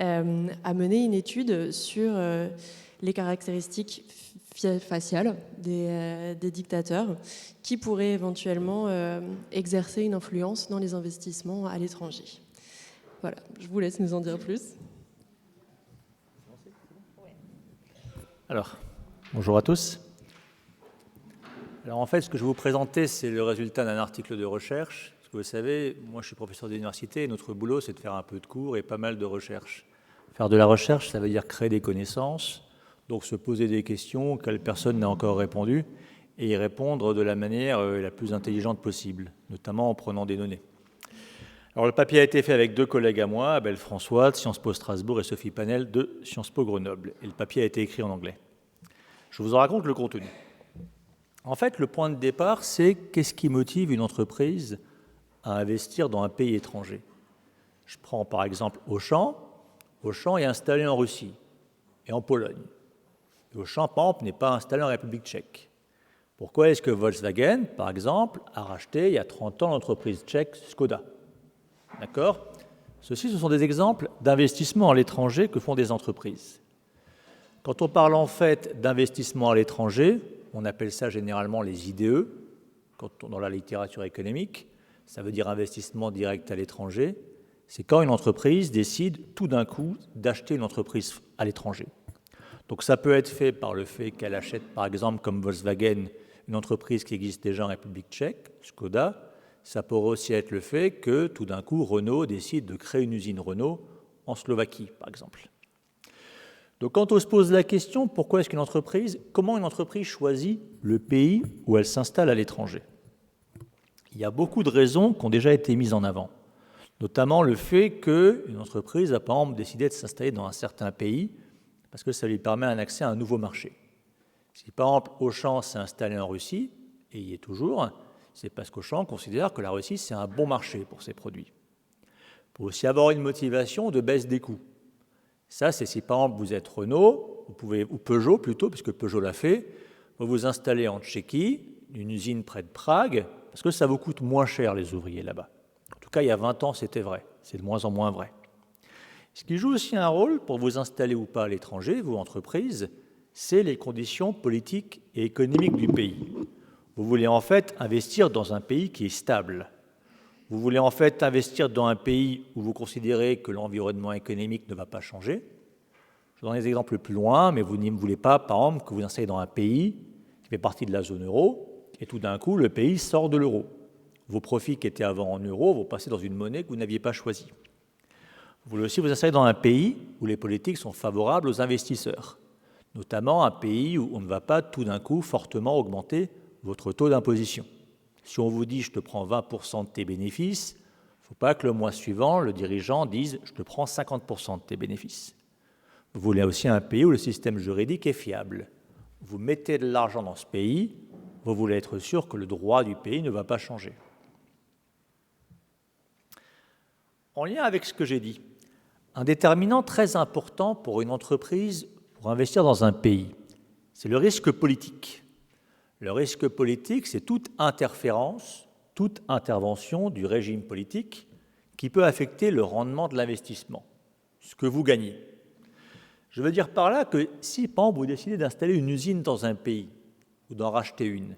a mené une étude sur les caractéristiques faciales des dictateurs qui pourraient éventuellement exercer une influence dans les investissements à l'étranger. Voilà, je vous laisse nous en dire plus. Alors, bonjour à tous. Alors en fait, ce que je vais vous présenter, c'est le résultat d'un article de recherche. Parce que vous savez, moi je suis professeur d'université et notre boulot, c'est de faire un peu de cours et pas mal de recherche. Faire de la recherche, ça veut dire créer des connaissances, donc se poser des questions auxquelles personne n'a encore répondu et y répondre de la manière la plus intelligente possible, notamment en prenant des données. Alors le papier a été fait avec 2 collègues à moi, Abel François de Sciences Po Strasbourg et Sophie Panel de Sciences Po Grenoble. Et le papier a été écrit en anglais. Je vous en raconte le contenu. En fait, le point de départ, c'est qu'est-ce qui motive une entreprise à investir dans un pays étranger. Je prends par exemple Auchan. Auchan est installé en Russie et en Pologne. Et Auchan, par exemple, n'est pas installé en République tchèque. Pourquoi est-ce que Volkswagen, par exemple, a racheté il y a 30 ans l'entreprise tchèque Škoda? D'accord? Ceci, ce sont des exemples d'investissement à l'étranger que font des entreprises. Quand on parle en fait d'investissement à l'étranger, on appelle ça généralement les IDE, dans la littérature économique, ça veut dire investissement direct à l'étranger. C'est quand une entreprise décide tout d'un coup d'acheter une entreprise à l'étranger. Donc ça peut être fait par le fait qu'elle achète par exemple comme Volkswagen une entreprise qui existe déjà en République tchèque, Škoda. Ça pourrait aussi être le fait que tout d'un coup Renault décide de créer une usine Renault en Slovaquie par exemple. Donc quand on se pose la question, comment une entreprise choisit le pays où elle s'installe à l'étranger? Il y a beaucoup de raisons qui ont déjà été mises en avant, notamment le fait qu'une entreprise a par exemple décidé de s'installer dans un certain pays parce que ça lui permet un accès à un nouveau marché. Si par exemple Auchan s'est installé en Russie, et y est toujours, c'est parce qu'Auchan considère que la Russie c'est un bon marché pour ses produits. Il peut aussi avoir une motivation de baisse des coûts. Ça, c'est si par exemple vous êtes Renault, ou Peugeot plutôt, puisque Peugeot l'a fait, vous vous installez en Tchéquie, une usine près de Prague, parce que ça vous coûte moins cher les ouvriers là-bas. En tout cas, il y a 20 ans, c'était vrai. C'est de moins en moins vrai. Ce qui joue aussi un rôle pour vous installer ou pas à l'étranger, vous, entreprise, c'est les conditions politiques et économiques du pays. Vous voulez en fait investir dans un pays qui est stable. Vous voulez en fait investir dans un pays où vous considérez que l'environnement économique ne va pas changer. Je vous donne des exemples plus loin, mais vous ne voulez pas, par exemple, que vous installez dans un pays qui fait partie de la zone euro, et tout d'un coup, le pays sort de l'euro. Vos profits qui étaient avant en euros vont passer dans une monnaie que vous n'aviez pas choisie. Vous voulez aussi vous installer dans un pays où les politiques sont favorables aux investisseurs, notamment un pays où on ne va pas tout d'un coup fortement augmenter votre taux d'imposition. Si on vous dit « je te prends 20% de tes bénéfices », il ne faut pas que le mois suivant, le dirigeant dise « je te prends 50% de tes bénéfices ». Vous voulez aussi un pays où le système juridique est fiable. Vous mettez de l'argent dans ce pays, vous voulez être sûr que le droit du pays ne va pas changer. En lien avec ce que j'ai dit, un déterminant très important pour une entreprise pour investir dans un pays, c'est le risque politique. Le risque politique, c'est toute interférence, toute intervention du régime politique qui peut affecter le rendement de l'investissement, ce que vous gagnez. Je veux dire par là que si, par exemple, vous décidez d'installer une usine dans un pays ou d'en racheter une,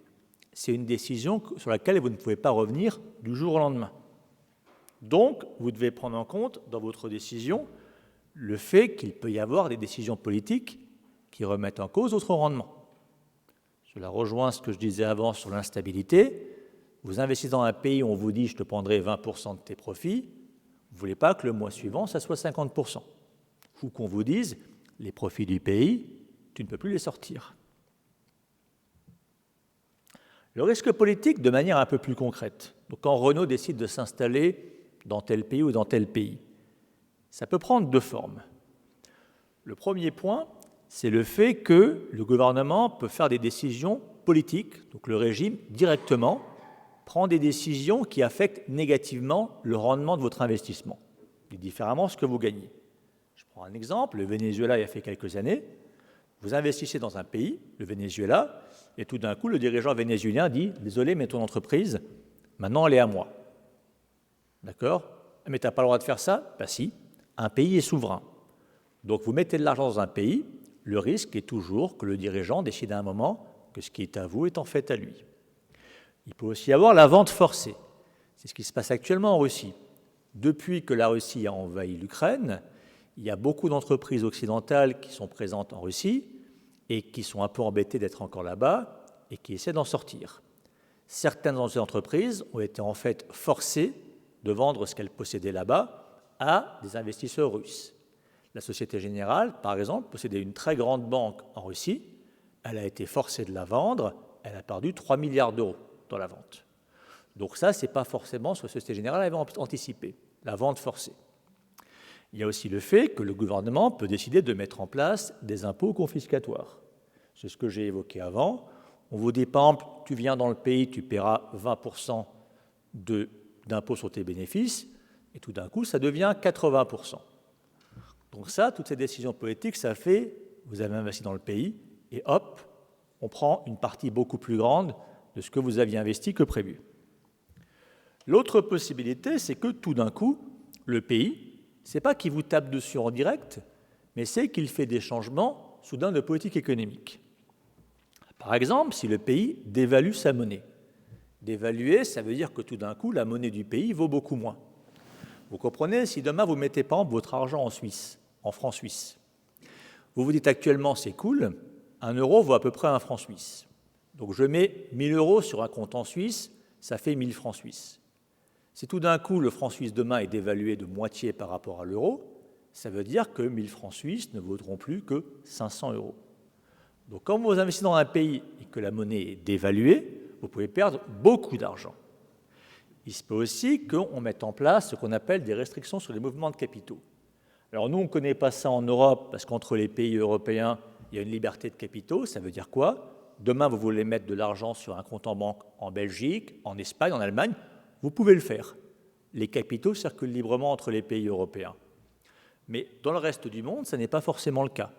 c'est une décision sur laquelle vous ne pouvez pas revenir du jour au lendemain. Donc, vous devez prendre en compte dans votre décision le fait qu'il peut y avoir des décisions politiques qui remettent en cause votre rendement. Cela rejoint ce que je disais avant sur l'instabilité. Vous investissez dans un pays où on vous dit « je te prendrai 20% de tes profits », vous ne voulez pas que le mois suivant, ça soit 50%. Ou qu'on vous dise « les profits du pays, tu ne peux plus les sortir ». Le risque politique de manière un peu plus concrète. Donc quand Renault décide de s'installer dans tel pays ou dans tel pays, ça peut prendre 2 formes. Le premier point, c'est le fait que le gouvernement peut faire des décisions politiques, donc le régime directement prend des décisions qui affectent négativement le rendement de votre investissement, et différemment ce que vous gagnez. Je prends un exemple, le Venezuela il y a fait quelques années, vous investissez dans un pays, le Venezuela, et tout d'un coup le dirigeant vénézuélien dit « désolé mais ton entreprise, maintenant elle est à moi ». D'accord ? Mais tu n'as pas le droit de faire ça ? Ben si, un pays est souverain. Donc vous mettez de l'argent dans un pays, le risque est toujours que le dirigeant décide à un moment que ce qui est à vous est en fait à lui. Il peut aussi y avoir la vente forcée. C'est ce qui se passe actuellement en Russie. Depuis que la Russie a envahi l'Ukraine, il y a beaucoup d'entreprises occidentales qui sont présentes en Russie et qui sont un peu embêtées d'être encore là-bas et qui essaient d'en sortir. Certaines de ces entreprises ont été en fait forcées de vendre ce qu'elles possédaient là-bas à des investisseurs russes. La Société Générale, par exemple, possédait une très grande banque en Russie. Elle a été forcée de la vendre. Elle a perdu 3 milliards d'euros dans la vente. Donc ça, ce n'est pas forcément ce que la Société Générale avait anticipé, la vente forcée. Il y a aussi le fait que le gouvernement peut décider de mettre en place des impôts confiscatoires. C'est ce que j'ai évoqué avant. On vous dit, par exemple, tu viens dans le pays, tu paieras 20% d'impôts sur tes bénéfices, et tout d'un coup, ça devient 80%. Donc ça, toutes ces décisions politiques, ça fait, vous avez investi dans le pays, et hop, on prend une partie beaucoup plus grande de ce que vous aviez investi que prévu. L'autre possibilité, c'est que tout d'un coup, le pays, ce n'est pas qu'il vous tape dessus en direct, mais c'est qu'il fait des changements soudains de politique économique. Par exemple, si le pays dévalue sa monnaie. Dévaluer, ça veut dire que tout d'un coup, la monnaie du pays vaut beaucoup moins. Vous comprenez, si demain vous mettez par exemple votre argent en Suisse, en francs suisses, vous vous dites actuellement c'est cool, 1 euro vaut à peu près 1 franc suisse. Donc je mets 1 000 euros sur un compte en Suisse, ça fait 1 000 francs suisses. Si tout d'un coup le franc suisse demain est dévalué de moitié par rapport à l'euro, ça veut dire que 1 000 francs suisses ne vaudront plus que 500 euros. Donc quand vous investissez dans un pays et que la monnaie est dévaluée, vous pouvez perdre beaucoup d'argent. Il se peut aussi qu'on mette en place ce qu'on appelle des restrictions sur les mouvements de capitaux. Alors nous, on ne connaît pas ça en Europe parce qu'entre les pays européens, il y a une liberté de capitaux. Ça veut dire quoi? Demain, vous voulez mettre de l'argent sur un compte en banque en Belgique, en Espagne, en Allemagne, vous pouvez le faire. Les capitaux circulent librement entre les pays européens. Mais dans le reste du monde, ça n'est pas forcément le cas.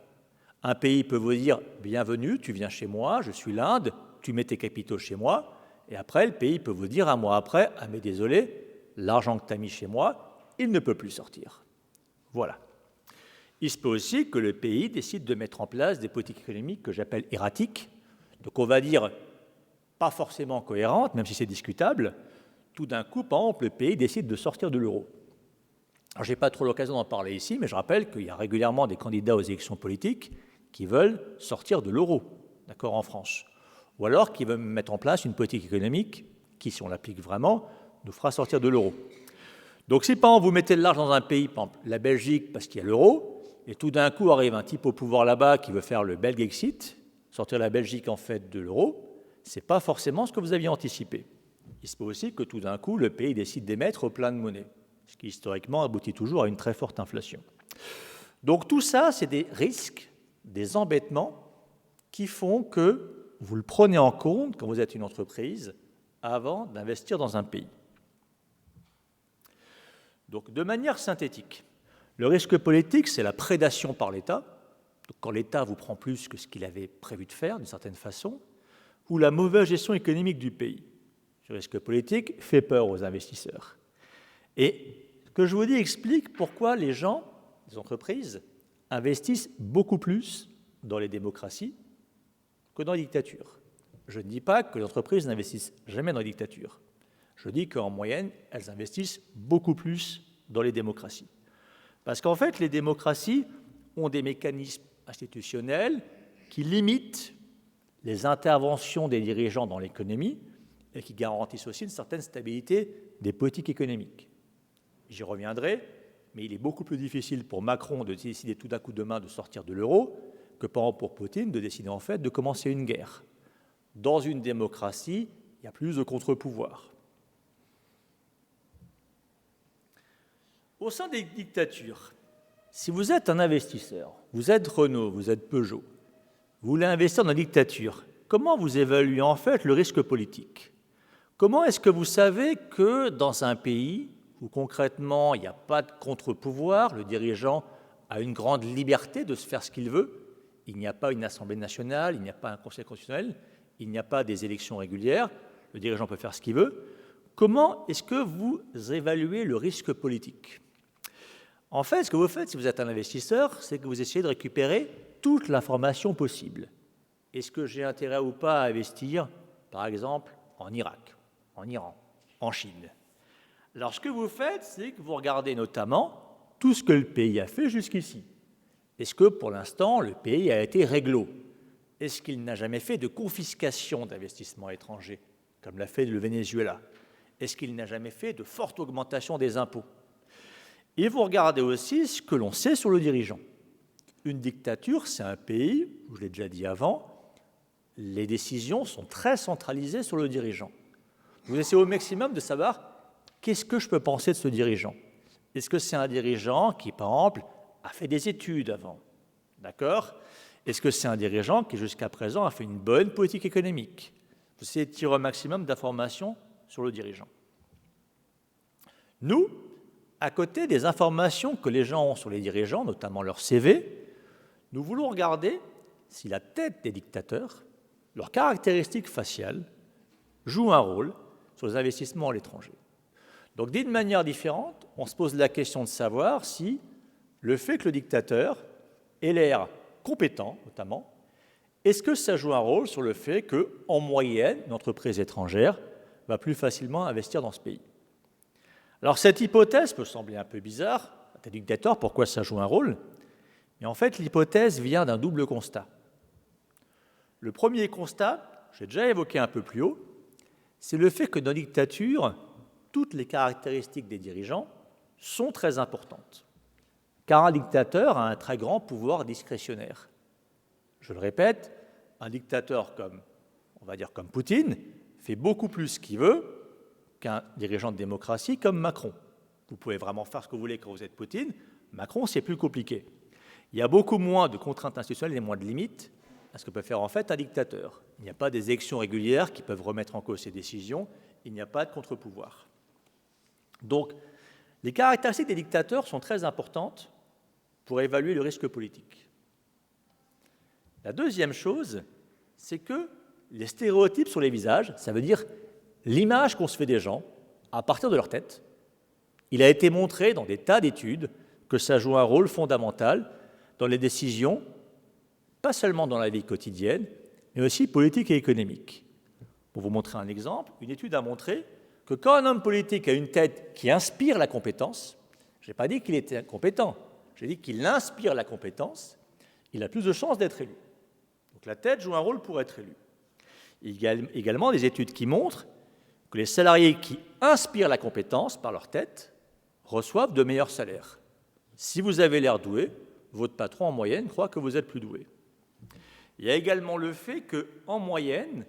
Un pays peut vous dire « Bienvenue, tu viens chez moi, je suis l'Inde, tu mets tes capitaux chez moi ». Et après, le pays peut vous dire un mois après « Ah mais désolé, l'argent que tu as mis chez moi, il ne peut plus sortir ». Voilà. Il se peut aussi que le pays décide de mettre en place des politiques économiques que j'appelle erratiques. Donc on va dire pas forcément cohérentes, même si c'est discutable. Tout d'un coup, par exemple, le pays décide de sortir de l'euro. Alors je n'ai pas trop l'occasion d'en parler ici, mais je rappelle qu'il y a régulièrement des candidats aux élections politiques qui veulent sortir de l'euro, d'accord, en France. Ou alors qui veulent mettre en place une politique économique qui, si on l'applique vraiment, nous fera sortir de l'euro. Donc si par exemple vous mettez de l'argent dans un pays, par exemple la Belgique parce qu'il y a l'euro, et tout d'un coup arrive un type au pouvoir là-bas qui veut faire le Belgexit, sortir la Belgique en fait de l'euro, ce n'est pas forcément ce que vous aviez anticipé. Il se peut aussi que tout d'un coup le pays décide d'émettre plein de monnaie, ce qui historiquement aboutit toujours à une très forte inflation. Donc tout ça, c'est des risques, des embêtements qui font que vous le prenez en compte quand vous êtes une entreprise avant d'investir dans un pays. Donc, de manière synthétique, le risque politique, c'est la prédation par l'État, donc quand l'État vous prend plus que ce qu'il avait prévu de faire, d'une certaine façon, ou la mauvaise gestion économique du pays. Ce risque politique fait peur aux investisseurs. Et ce que je vous dis explique pourquoi les gens, les entreprises, investissent beaucoup plus dans les démocraties que dans les dictatures. Je ne dis pas que les entreprises n'investissent jamais dans les dictatures. Je dis qu'en moyenne, elles investissent beaucoup plus dans les démocraties. Parce qu'en fait, les démocraties ont des mécanismes institutionnels qui limitent les interventions des dirigeants dans l'économie et qui garantissent aussi une certaine stabilité des politiques économiques. J'y reviendrai, mais il est beaucoup plus difficile pour Macron de décider tout d'un coup demain de sortir de l'euro que pour Poutine de décider en fait de commencer une guerre. Dans une démocratie, il y a plus de contre-pouvoirs. Au sein des dictatures, si vous êtes un investisseur, vous êtes Renault, vous êtes Peugeot, vous voulez investir dans la dictature, comment vous évaluez en fait le risque politique? Comment est-ce que vous savez que dans un pays où concrètement il n'y a pas de contre-pouvoir, le dirigeant a une grande liberté de se faire ce qu'il veut, il n'y a pas une assemblée nationale, il n'y a pas un conseil constitutionnel, il n'y a pas des élections régulières, le dirigeant peut faire ce qu'il veut, comment est-ce que vous évaluez le risque politique? En fait, ce que vous faites si vous êtes un investisseur, c'est que vous essayez de récupérer toute l'information possible. Est-ce que j'ai intérêt ou pas à investir, par exemple, en Irak, en Iran, en Chine? Alors, ce que vous faites, c'est que vous regardez notamment tout ce que le pays a fait jusqu'ici. Est-ce que, pour l'instant, le pays a été réglo? Est-ce qu'il n'a jamais fait de confiscation d'investissements étrangers, comme l'a fait le Venezuela? Est-ce qu'il n'a jamais fait de forte augmentation des impôts? Et vous regardez aussi ce que l'on sait sur le dirigeant. Une dictature, c'est un pays, je l'ai déjà dit avant, les décisions sont très centralisées sur le dirigeant. Vous essayez au maximum de savoir qu'est-ce que je peux penser de ce dirigeant. Est-ce que c'est un dirigeant qui, par exemple, a fait des études avant? D'accord? Est-ce que c'est un dirigeant qui, jusqu'à présent, a fait une bonne politique économique? Vous essayez de tirer au maximum d'informations sur le dirigeant. Nous, à côté des informations que les gens ont sur les dirigeants, notamment leur CV, nous voulons regarder si la tête des dictateurs, leurs caractéristiques faciales, jouent un rôle sur les investissements à l'étranger. Donc, d'une manière différente, on se pose la question de savoir si le fait que le dictateur ait l'air compétent, notamment, est-ce que ça joue un rôle sur le fait qu'en moyenne, une entreprise étrangère va plus facilement investir dans ce pays? Alors, cette hypothèse peut sembler un peu bizarre. Un dictateur, pourquoi ça joue un rôle? Mais en fait, l'hypothèse vient d'un double constat. Le premier constat, j'ai déjà évoqué un peu plus haut, c'est le fait que dans la dictature, toutes les caractéristiques des dirigeants sont très importantes. Car un dictateur a un très grand pouvoir discrétionnaire. Je le répète, un dictateur comme, on va dire comme Poutine, fait beaucoup plus ce qu'il veut qu'un dirigeant de démocratie comme Macron. Vous pouvez vraiment faire ce que vous voulez quand vous êtes Poutine. Macron, c'est plus compliqué. Il y a beaucoup moins de contraintes institutionnelles et moins de limites à ce que peut faire en fait un dictateur. Il n'y a pas des élections régulières qui peuvent remettre en cause ses décisions. Il n'y a pas de contre-pouvoir. Donc, les caractéristiques des dictateurs sont très importantes pour évaluer le risque politique. La deuxième chose, c'est que les stéréotypes sur les visages, ça veut dire l'image qu'on se fait des gens à partir de leur tête, il a été montré dans des tas d'études que ça joue un rôle fondamental dans les décisions, pas seulement dans la vie quotidienne, mais aussi politique et économique. Pour vous montrer un exemple, une étude a montré que quand un homme politique a une tête qui inspire la compétence, je n'ai pas dit qu'il était compétent, j'ai dit qu'il inspire la compétence, il a plus de chances d'être élu. Donc la tête joue un rôle pour être élu. Il y a également des études qui montrent que les salariés qui inspirent la compétence par leur tête reçoivent de meilleurs salaires. Si vous avez l'air doué, votre patron en moyenne croit que vous êtes plus doué. Il y a également le fait qu'en moyenne,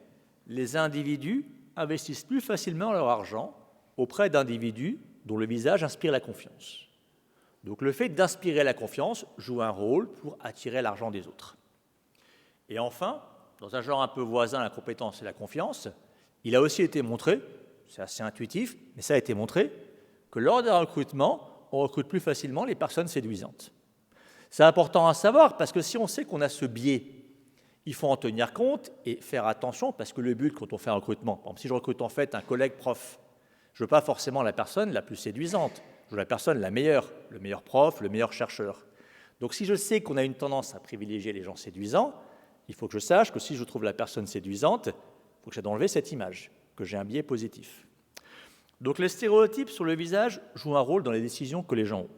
les individus investissent plus facilement leur argent auprès d'individus dont le visage inspire la confiance. Donc le fait d'inspirer la confiance joue un rôle pour attirer l'argent des autres. Et enfin, dans un genre un peu voisin, la compétence et la confiance, il a aussi été montré, c'est assez intuitif, mais ça a été montré, que lors d'un recrutement, on recrute plus facilement les personnes séduisantes. C'est important à savoir parce que si on sait qu'on a ce biais, il faut en tenir compte et faire attention parce que le but quand on fait un recrutement, par exemple, si je recrute en fait un collègue prof, je ne veux pas forcément la personne la plus séduisante, je veux la personne la meilleure, le meilleur prof, le meilleur chercheur. Donc si je sais qu'on a une tendance à privilégier les gens séduisants, il faut que je sache que si je trouve la personne séduisante, il faut que j'aide à enlever cette image, que j'ai un biais positif. Donc les stéréotypes sur le visage jouent un rôle dans les décisions que les gens ont.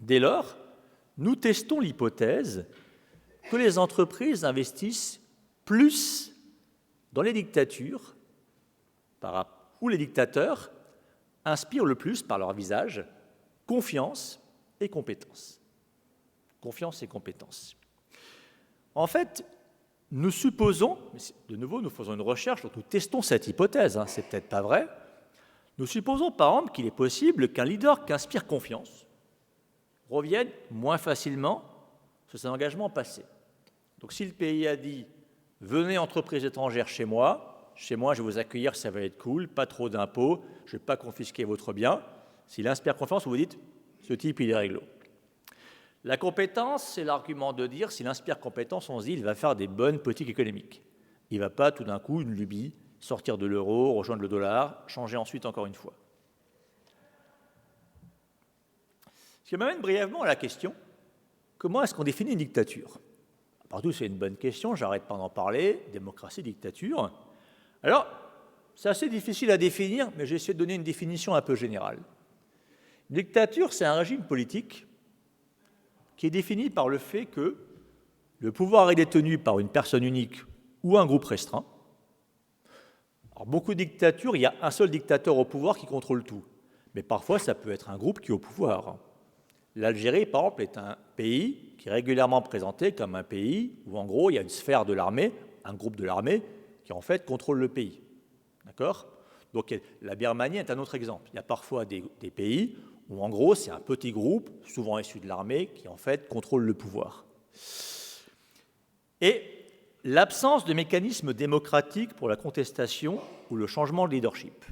Dès lors, nous testons l'hypothèse que les entreprises investissent plus dans les dictatures où les dictateurs inspirent le plus par leur visage confiance et compétence. Confiance et compétence. En fait, nous supposons, de nouveau nous faisons une recherche, donc nous testons cette hypothèse, c'est peut-être pas vrai, nous supposons par exemple qu'il est possible qu'un leader qui inspire confiance revienne moins facilement sur ses engagements passés. Donc si le pays a dit « venez entreprises étrangères chez moi, je vais vous accueillir, ça va être cool, pas trop d'impôts, je ne vais pas confisquer votre bien », s'il inspire confiance, vous vous dites « ce type, il est réglo ». La compétence, c'est l'argument de dire, s'il inspire compétence, on se dit il va faire des bonnes politiques économiques. Il ne va pas tout d'un coup, une lubie, sortir de l'euro, rejoindre le dollar, changer ensuite encore une fois. Ce qui m'amène brièvement à la question, comment est-ce qu'on définit une dictature? Partout, c'est une bonne question, j'arrête pas d'en parler, démocratie, dictature. Alors, c'est assez difficile à définir, mais j'ai essayé de donner une définition un peu générale. Une dictature, c'est un régime politique qui est défini par le fait que le pouvoir est détenu par une personne unique ou un groupe restreint. Alors, beaucoup de dictatures, il y a un seul dictateur au pouvoir qui contrôle tout. Mais parfois, ça peut être un groupe qui est au pouvoir. L'Algérie, par exemple, est un pays qui est régulièrement présenté comme un pays où, en gros, il y a une sphère de l'armée, un groupe de l'armée, qui, en fait, contrôle le pays. D'accord? Donc, la Birmanie est un autre exemple. Il y a parfois des pays où, en gros, c'est un petit groupe, souvent issu de l'armée, qui, en fait, contrôle le pouvoir. Et l'absence de mécanismes démocratiques pour la contestation ou le changement de leadership.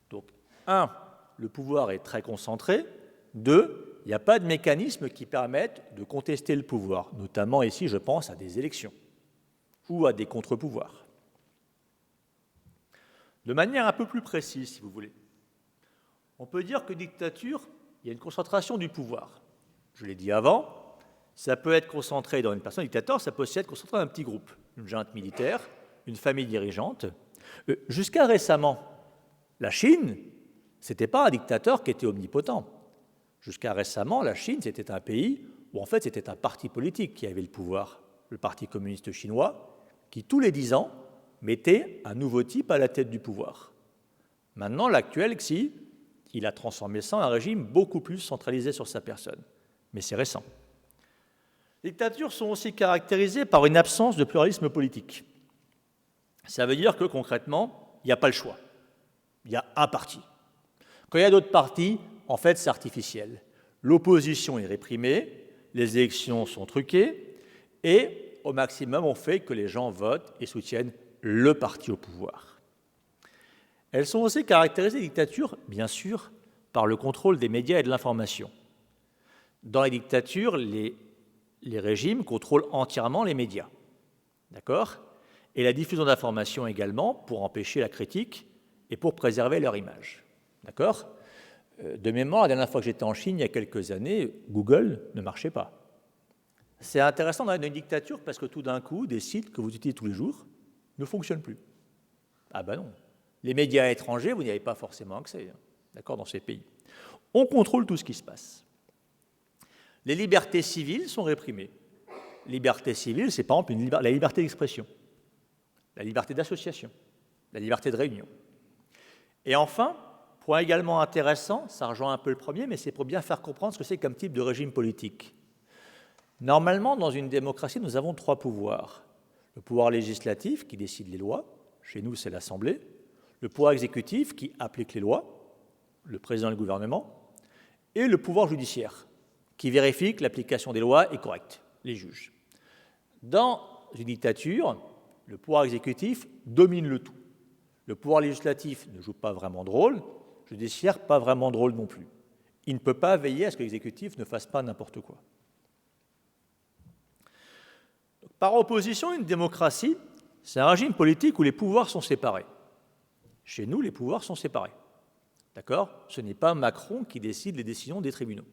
Donc, un, le pouvoir est très concentré. Deux, il n'y a pas de mécanisme qui permettent de contester le pouvoir, notamment ici, je pense, à des élections ou à des contre-pouvoirs. De manière un peu plus précise, si vous voulez, on peut dire que dictature, il y a une concentration du pouvoir. Je l'ai dit avant, ça peut être concentré dans une personne dictateur, ça peut aussi être concentré dans un petit groupe, une junte militaire, une famille dirigeante. Jusqu'à récemment, la Chine, ce n'était pas un dictateur qui était omnipotent. Jusqu'à récemment, la Chine, c'était un pays où en fait c'était un parti politique qui avait le pouvoir, le Parti communiste chinois, qui tous les 10 ans mettait un nouveau type à la tête du pouvoir. Maintenant, l'actuel Xi, il a transformé ça en un régime beaucoup plus centralisé sur sa personne. Mais c'est récent. Les dictatures sont aussi caractérisées par une absence de pluralisme politique. Ça veut dire que concrètement, il n'y a pas le choix. Il y a un parti. Quand il y a d'autres partis, en fait, c'est artificiel. L'opposition est réprimée, les élections sont truquées, et au maximum, on fait que les gens votent et soutiennent le parti au pouvoir. Elles sont aussi caractérisées, les dictatures, bien sûr, par le contrôle des médias et de l'information. Dans les dictatures, les régimes contrôlent entièrement les médias. D'accord? Et la diffusion d'informations également, pour empêcher la critique et pour préserver leur image. D'accord? De mémoire, la dernière fois que j'étais en Chine, il y a quelques années, Google ne marchait pas. C'est intéressant dans une dictature parce que tout d'un coup, des sites que vous utilisez tous les jours ne fonctionnent plus. Ah ben non. Les médias étrangers, vous n'y avez pas forcément accès, d'accord, dans ces pays. On contrôle tout ce qui se passe. Les libertés civiles sont réprimées. Liberté civile, c'est par exemple la liberté d'expression, la liberté d'association, la liberté de réunion. Et enfin, point également intéressant, ça rejoint un peu le premier, mais c'est pour bien faire comprendre ce que c'est comme type de régime politique. Normalement, dans une démocratie, nous avons 3 pouvoirs. Le pouvoir législatif qui décide les lois, chez nous c'est l'Assemblée, le pouvoir exécutif qui applique les lois, le président et le gouvernement, et le pouvoir judiciaire qui vérifie que l'application des lois est correcte, les juges. Dans une dictature, le pouvoir exécutif domine le tout. Le pouvoir législatif ne joue pas vraiment de rôle, le judiciaire pas vraiment de rôle non plus. Il ne peut pas veiller à ce que l'exécutif ne fasse pas n'importe quoi. Par opposition, une démocratie, c'est un régime politique où les pouvoirs sont séparés. Chez nous, les pouvoirs sont séparés. D'accord? Ce n'est pas Macron qui décide les décisions des tribunaux.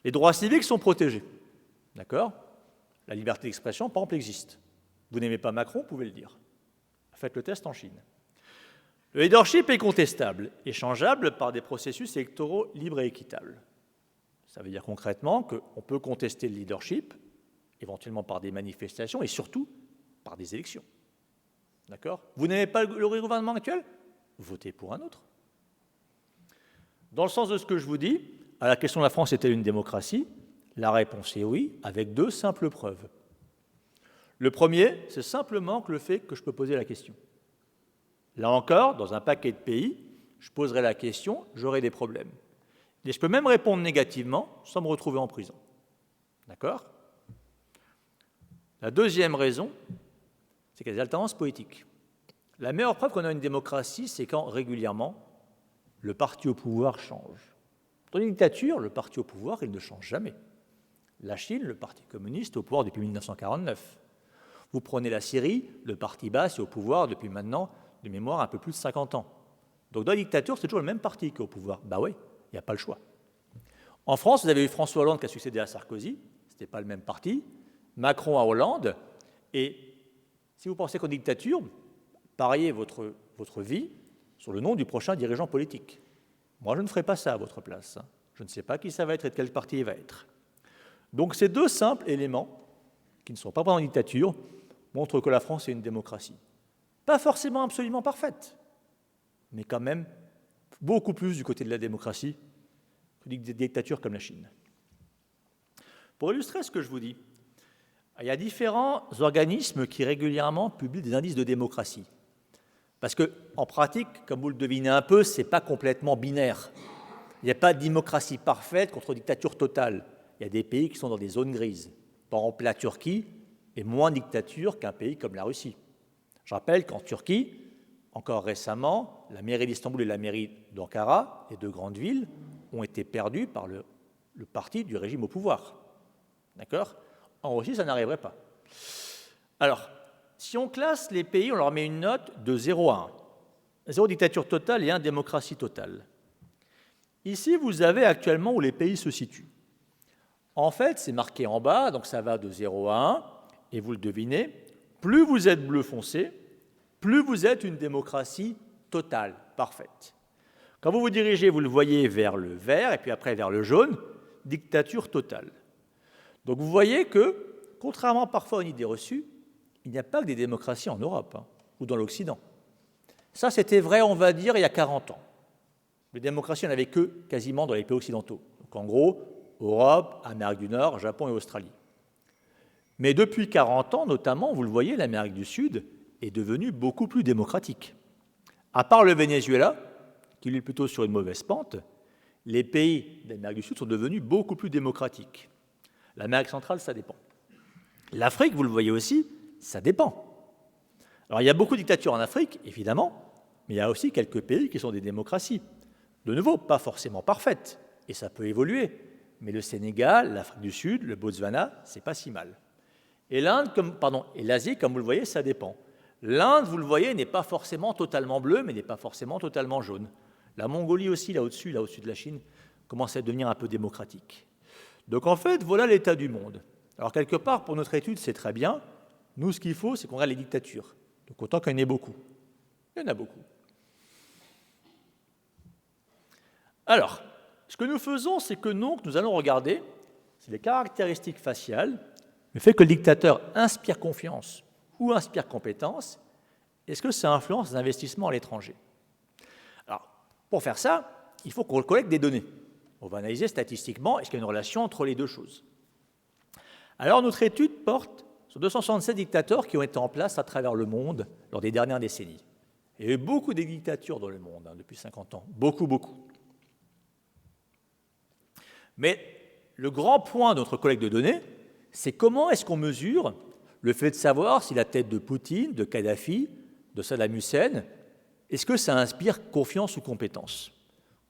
Les droits civiques sont protégés. D'accord? La liberté d'expression, par exemple, existe. Vous n'aimez pas Macron, vous pouvez le dire. Faites le test en Chine. Le leadership est contestable et changeable par des processus électoraux libres et équitables. Ça veut dire concrètement qu'on peut contester le leadership, éventuellement par des manifestations et surtout par des élections. D'accord? Vous n'aimez pas le gouvernement actuel? Votez pour un autre. Dans le sens de ce que je vous dis, à la question de la France est-elle une démocratie? La réponse est oui, avec 2 simples preuves. Le premier, c'est simplement que le fait que je peux poser la question. Là encore, dans un paquet de pays, je poserai la question, j'aurai des problèmes. Et je peux même répondre négativement sans me retrouver en prison. D'accord? La deuxième raison, c'est qu'il y a des alternances politiques. La meilleure preuve qu'on a une démocratie, c'est quand régulièrement, le parti au pouvoir change. Dans une dictature, le parti au pouvoir, il ne change jamais. La Chine, le parti communiste, est au pouvoir depuis 1949. Vous prenez la Syrie, le parti basse est au pouvoir depuis maintenant, de mémoire, un peu plus de 50 ans. Donc dans la dictature, c'est toujours le même parti qui est au pouvoir. Ben oui, il n'y a pas le choix. En France, vous avez eu François Hollande qui a succédé à Sarkozy, ce n'était pas le même parti, Macron à Hollande, et si vous pensez qu'en dictature, pariez votre vie sur le nom du prochain dirigeant politique. Moi, je ne ferai pas ça à votre place. Je ne sais pas qui ça va être et de quel parti il va être. Donc ces deux simples éléments, qui ne sont pas en dictature, montrent que la France est une démocratie. Pas forcément absolument parfaite, mais quand même beaucoup plus du côté de la démocratie que des dictatures comme la Chine. Pour illustrer ce que je vous dis, il y a différents organismes qui régulièrement publient des indices de démocratie. Parce qu'en pratique, comme vous le devinez un peu, ce n'est pas complètement binaire. Il n'y a pas de démocratie parfaite contre dictature totale. Il y a des pays qui sont dans des zones grises. Par exemple, la Turquie est moins dictature qu'un pays comme la Russie. Je rappelle qu'en Turquie, encore récemment, la mairie d'Istanbul et la mairie d'Ankara, les deux grandes villes, ont été perdues par le parti du régime au pouvoir. D'accord ? En Russie, ça n'arriverait pas. Alors, si on classe les pays, on leur met une note de 0 à 1. 0 dictature totale et 1 démocratie totale. Ici, vous avez actuellement où les pays se situent. En fait, c'est marqué en bas, donc ça va de 0 à 1, et vous le devinez, plus vous êtes bleu foncé, plus vous êtes une démocratie totale, parfaite. Quand vous vous dirigez, vous le voyez vers le vert, et puis après vers le jaune, dictature totale. Donc vous voyez que, contrairement parfois à une idée reçue, il n'y a pas que des démocraties en Europe ou dans l'Occident. Ça, c'était vrai, on va dire, il y a 40 ans. Les démocraties, il n'y en avait que quasiment dans les pays occidentaux. Donc en gros, Europe, Amérique du Nord, Japon et Australie. Mais depuis 40 ans, notamment, vous le voyez, l'Amérique du Sud est devenue beaucoup plus démocratique. À part le Venezuela, qui est plutôt sur une mauvaise pente, les pays d'Amérique du Sud sont devenus beaucoup plus démocratiques. L'Amérique centrale, ça dépend. L'Afrique, vous le voyez aussi, ça dépend. Alors, il y a beaucoup de dictatures en Afrique, évidemment, mais il y a aussi quelques pays qui sont des démocraties. De nouveau, pas forcément parfaites, et ça peut évoluer. Mais le Sénégal, l'Afrique du Sud, le Botswana, c'est pas si mal. Et l'Asie, comme vous le voyez, ça dépend. L'Inde, vous le voyez, n'est pas forcément totalement bleue, mais n'est pas forcément totalement jaune. La Mongolie aussi, là au-dessus de la Chine, commence à devenir un peu démocratique. Donc en fait, voilà l'état du monde. Alors quelque part, pour notre étude, c'est très bien. Nous, ce qu'il faut, c'est qu'on regarde les dictatures. Donc autant qu'il y en ait beaucoup. Il y en a beaucoup. Alors, ce que nous faisons, c'est que nous allons regarder, c'est les caractéristiques faciales, le fait que le dictateur inspire confiance ou inspire compétence, est-ce que ça influence les investissements à l'étranger? Alors, pour faire ça, il faut qu'on collecte des données. On va analyser statistiquement, est-ce qu'il y a une relation entre les deux choses? Alors, notre étude porte sur 267 dictateurs qui ont été en place à travers le monde lors des dernières décennies. Il y a eu beaucoup de dictatures dans le monde depuis 50 ans, beaucoup. Mais le grand point de notre collecte de données, c'est comment est-ce qu'on mesure le fait de savoir si la tête de Poutine, de Kadhafi, de Saddam Hussein, est-ce que ça inspire confiance ou compétence?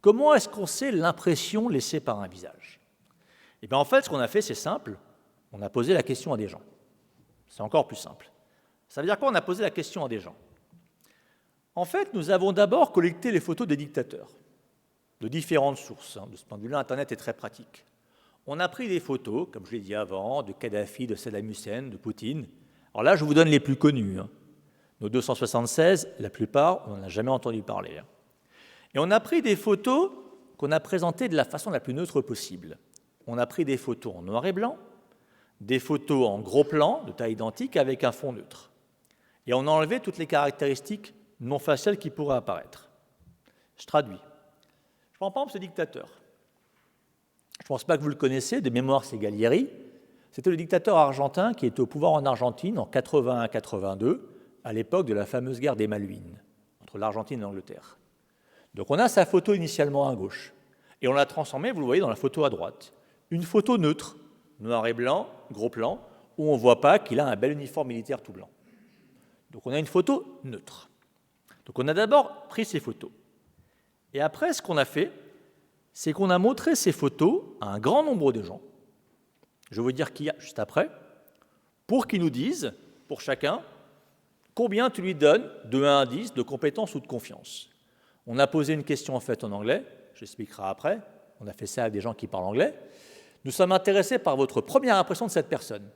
Comment est-ce qu'on sait l'impression laissée par un visage? Et bien en fait, ce qu'on a fait, c'est simple, on a posé la question à des gens. C'est encore plus simple. Ça veut dire quoi? On a posé la question à des gens. En fait, nous avons d'abord collecté les photos des dictateurs, de différentes sources. De ce point de vue-là, Internet est très pratique. On a pris des photos, comme je l'ai dit avant, de Kadhafi, de Saddam Hussein, de Poutine. Alors là, je vous donne les plus connus. Nos 276, la plupart, on n'en a jamais entendu parler. Et on a pris des photos qu'on a présentées de la façon la plus neutre possible. On a pris des photos en noir et blanc, des photos en gros plan, de taille identique, avec un fond neutre. Et on a enlevé toutes les caractéristiques non faciales qui pourraient apparaître. Je traduis. Je prends par exemple ce dictateur. Je ne pense pas que vous le connaissez, de mémoire c'est Gallieri. C'était le dictateur argentin qui était au pouvoir en Argentine en 81-82, à l'époque de la fameuse guerre des Malvines, entre l'Argentine et l'Angleterre. Donc on a sa photo initialement à gauche, et on l'a transformée, vous le voyez, dans la photo à droite. Une photo neutre, noir et blanc, gros plan, où on ne voit pas qu'il a un bel uniforme militaire tout blanc. Donc on a une photo neutre. Donc on a d'abord pris ces photos. Et après, ce qu'on a fait, c'est qu'on a montré ces photos à un grand nombre de gens. Je vais vous dire qui y a juste après, pour qu'ils nous disent, pour chacun, combien tu lui donnes de 1 à 10 de compétence ou de confiance. On a posé une question en fait en anglais, j'expliquerai après, on a fait ça avec des gens qui parlent anglais, nous sommes intéressés par votre première impression de cette personne.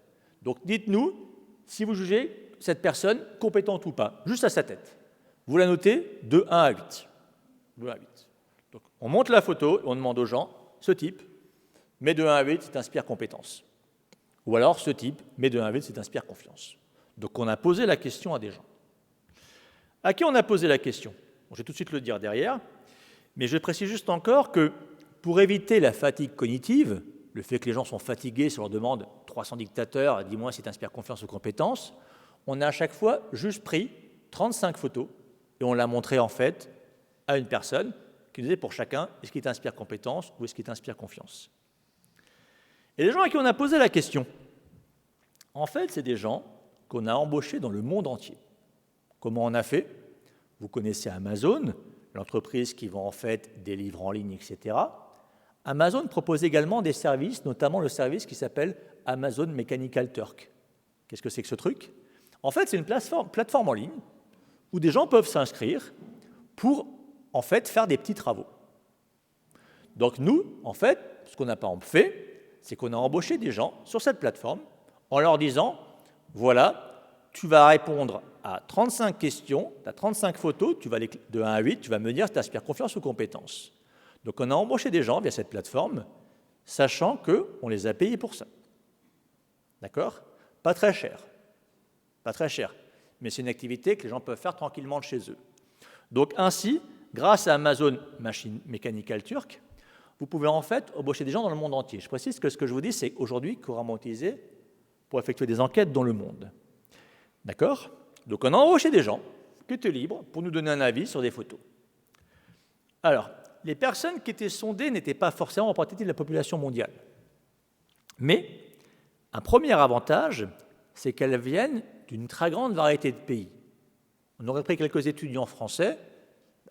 Donc dites-nous si vous jugez cette personne compétente ou pas, juste à sa tête. Vous la notez de 1 à 8. De 1 à 8. Donc on monte la photo et on demande aux gens, ce type, met de 1 à 8, il t'inspire compétence. Ou alors ce type, met de 1 à 8, il t'inspire confiance. Donc on a posé la question à des gens. À qui on a posé la question? Bon, je vais tout de suite le dire derrière, mais je précise juste encore que pour éviter la fatigue cognitive, le fait que les gens sont fatigués si on leur demande 300 dictateurs, dis-moi si tu inspires confiance ou compétence, on a à chaque fois juste pris 35 photos et on l'a montré en fait à une personne qui nous disait pour chacun, est-ce qu'il t'inspire compétence ou est-ce qu'il t'inspire confiance? Et les gens à qui on a posé la question, en fait, c'est des gens qu'on a embauchés dans le monde entier. Comment on a fait? Vous connaissez Amazon, l'entreprise qui vend en fait des livres en ligne, etc. Amazon propose également des services, notamment le service qui s'appelle Amazon Mechanical Turk. Qu'est-ce que c'est que ce truc? En fait, c'est une plateforme en ligne où des gens peuvent s'inscrire pour en fait faire des petits travaux. Donc nous, en fait, ce qu'on n'a pas fait, c'est qu'on a embauché des gens sur cette plateforme en leur disant, voilà, tu vas répondre à 35 questions, tu as 35 photos, tu vas de 1 à 8, tu vas me dire si tu inspires confiance ou compétence. Donc on a embauché des gens via cette plateforme, sachant qu'on les a payés pour ça. D'accord? Pas très cher. Pas très cher. Mais c'est une activité que les gens peuvent faire tranquillement de chez eux. Donc ainsi, grâce à Amazon Mechanical Turk, vous pouvez en fait embaucher des gens dans le monde entier. Je précise que ce que je vous dis, c'est aujourd'hui couramment utilisé pour effectuer des enquêtes dans le monde. D'accord? Donc on a embauché des gens qui étaient libres pour nous donner un avis sur des photos. Alors, les personnes qui étaient sondées n'étaient pas forcément représentatives de la population mondiale. Mais un premier avantage, c'est qu'elles viennent d'une très grande variété de pays. On aurait pris quelques étudiants français,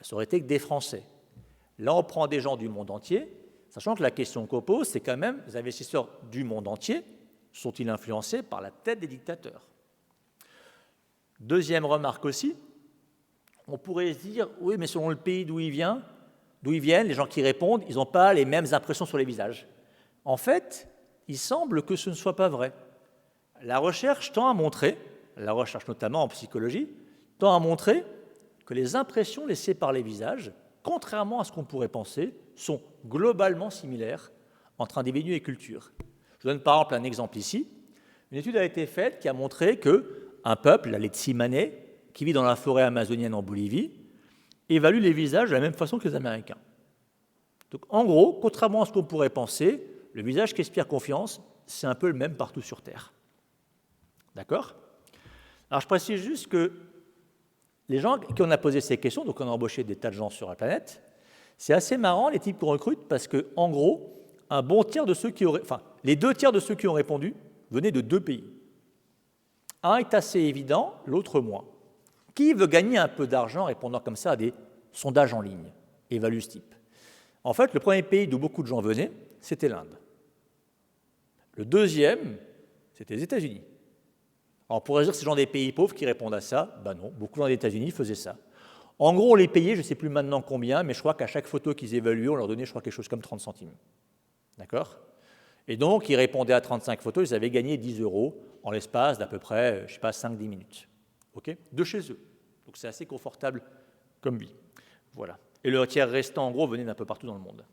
ça aurait été que des Français. Là, on prend des gens du monde entier, sachant que la question qu'on pose, c'est quand même, les investisseurs du monde entier sont-ils influencés par la tête des dictateurs? Deuxième remarque aussi, on pourrait se dire, oui, mais selon le pays d'où ils viennent, les gens qui répondent, ils n'ont pas les mêmes impressions sur les visages. En fait, il semble que ce ne soit pas vrai. La recherche tend à montrer, la recherche notamment en psychologie, tend à montrer que les impressions laissées par les visages, contrairement à ce qu'on pourrait penser, sont globalement similaires entre individus et cultures. Je donne par exemple un exemple ici. Une étude a été faite qui a montré qu'un peuple, les Tsimane, qui vit dans la forêt amazonienne en Bolivie, évalue les visages de la même façon que les Américains. Donc, en gros, contrairement à ce qu'on pourrait penser, le visage qui inspire confiance, c'est un peu le même partout sur Terre. D'accord? Alors, je précise juste que les gens qui on a posé ces questions, donc on a embauché des tas de gens sur la planète, c'est assez marrant les types qu'on recrute parce que, en gros, les 2 tiers de ceux qui ont répondu venaient de 2 pays. Un est assez évident, l'autre moins. Qui veut gagner un peu d'argent en répondant comme ça à des sondages en ligne? Évalue ce type. En fait, le premier pays d'où beaucoup de gens venaient, c'était l'Inde. Le deuxième, c'était les États-Unis. Alors, on pourrait dire que c'est genre des pays pauvres qui répondent à ça. Ben non, beaucoup dans les États-Unis faisaient ça. En gros, on les payait, je ne sais plus maintenant combien, mais je crois qu'à chaque photo qu'ils évaluaient, on leur donnait, je crois, quelque chose comme 30 centimes. D'accord? Et donc, ils répondaient à 35 photos, ils avaient gagné 10 € en l'espace d'à peu près, je ne sais pas, 5-10 minutes. Okay, de chez eux. Donc c'est assez confortable comme vie. Voilà. Et le tiers restant, en gros, venait d'un peu partout dans le monde.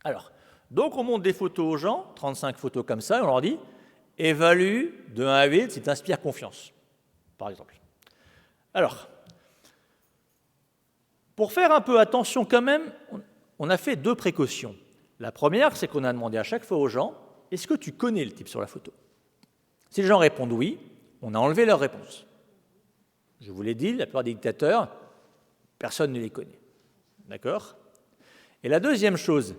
Alors, donc on montre des photos aux gens, 35 photos comme ça, et on leur dit, évalue de 1 à 8 si tu inspires confiance, par exemple. Alors, pour faire un peu attention quand même, on a fait 2 précautions. La première, c'est qu'on a demandé à chaque fois aux gens, est-ce que tu connais le type sur la photo? Si les gens répondent oui, on a enlevé leur réponse. Je vous l'ai dit, la plupart des dictateurs, personne ne les connaît. D'accord? Et la deuxième chose,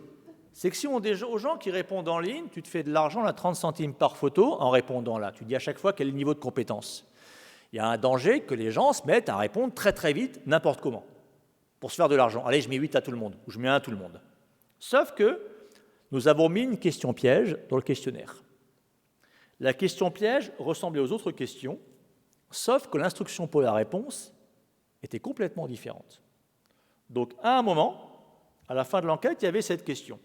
c'est que si on dit aux gens qui répondent en ligne, tu te fais de l'argent à 30 centimes par photo en répondant là. Tu dis à chaque fois quel est le niveau de compétence. Il y a un danger que les gens se mettent à répondre très très vite, n'importe comment, pour se faire de l'argent. Allez, je mets 8 à tout le monde, ou je mets 1 à tout le monde. Sauf que nous avons mis une question piège dans le questionnaire. La question piège ressemblait aux autres questions, sauf que l'instruction pour la réponse était complètement différente. Donc, à un moment, À la fin de l'enquête, il y avait cette question.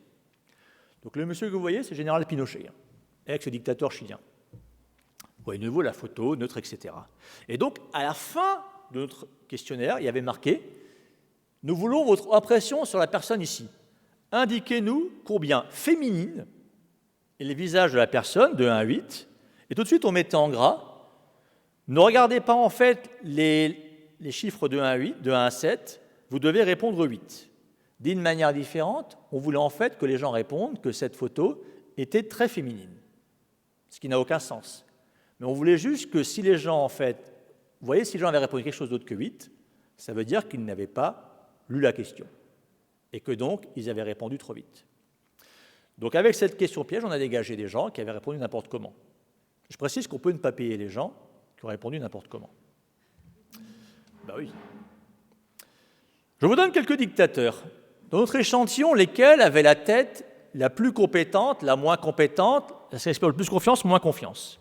Donc le monsieur que vous voyez, c'est le général Pinochet, ex-dictateur chilien. Vous voyez de nouveau la photo, neutre, etc. Et donc, à la fin de notre questionnaire, il y avait marqué « Nous voulons votre impression sur la personne ici. Indiquez-nous combien féminine et les visages de la personne, de 1 à 8. » Et tout de suite, on mettait en gras. Ne regardez pas en fait les chiffres de 1 à 8, de 1 à 7. Vous devez répondre 8. D'une manière différente, on voulait en fait que les gens répondent que cette photo était très féminine, ce qui n'a aucun sens. Mais on voulait juste que si les gens, en fait, vous voyez, si les gens avaient répondu quelque chose d'autre que 8, ça veut dire qu'ils n'avaient pas lu la question et que donc ils avaient répondu trop vite. Donc avec cette question piège, on a dégagé des gens qui avaient répondu n'importe comment. Je précise qu'on peut ne pas payer les gens qui ont répondu n'importe comment. Ben oui. Je vous donne quelques dictateurs. Dans notre échantillon, lesquels avaient la tête la plus compétente, la moins compétente, ça inspire le plus confiance, moins confiance.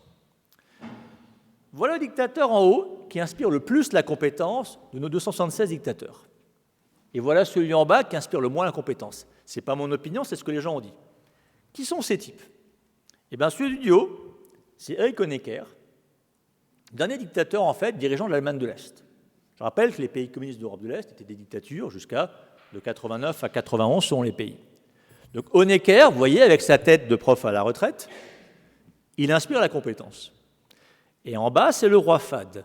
Voilà le dictateur en haut qui inspire le plus la compétence de nos 276 dictateurs. Et voilà celui en bas qui inspire le moins la compétence. Ce n'est pas mon opinion, c'est ce que les gens ont dit. Qui sont ces types? Eh bien, celui du haut, c'est Erich Honecker, dernier dictateur, en fait, dirigeant de l'Allemagne de l'Est. Je rappelle que les pays communistes d'Europe de l'Est étaient des dictatures jusqu'à de 89 à 91 selon les pays. Donc Honecker, vous voyez, avec sa tête de prof à la retraite, il inspire la compétence. Et en bas, c'est le roi Fahd.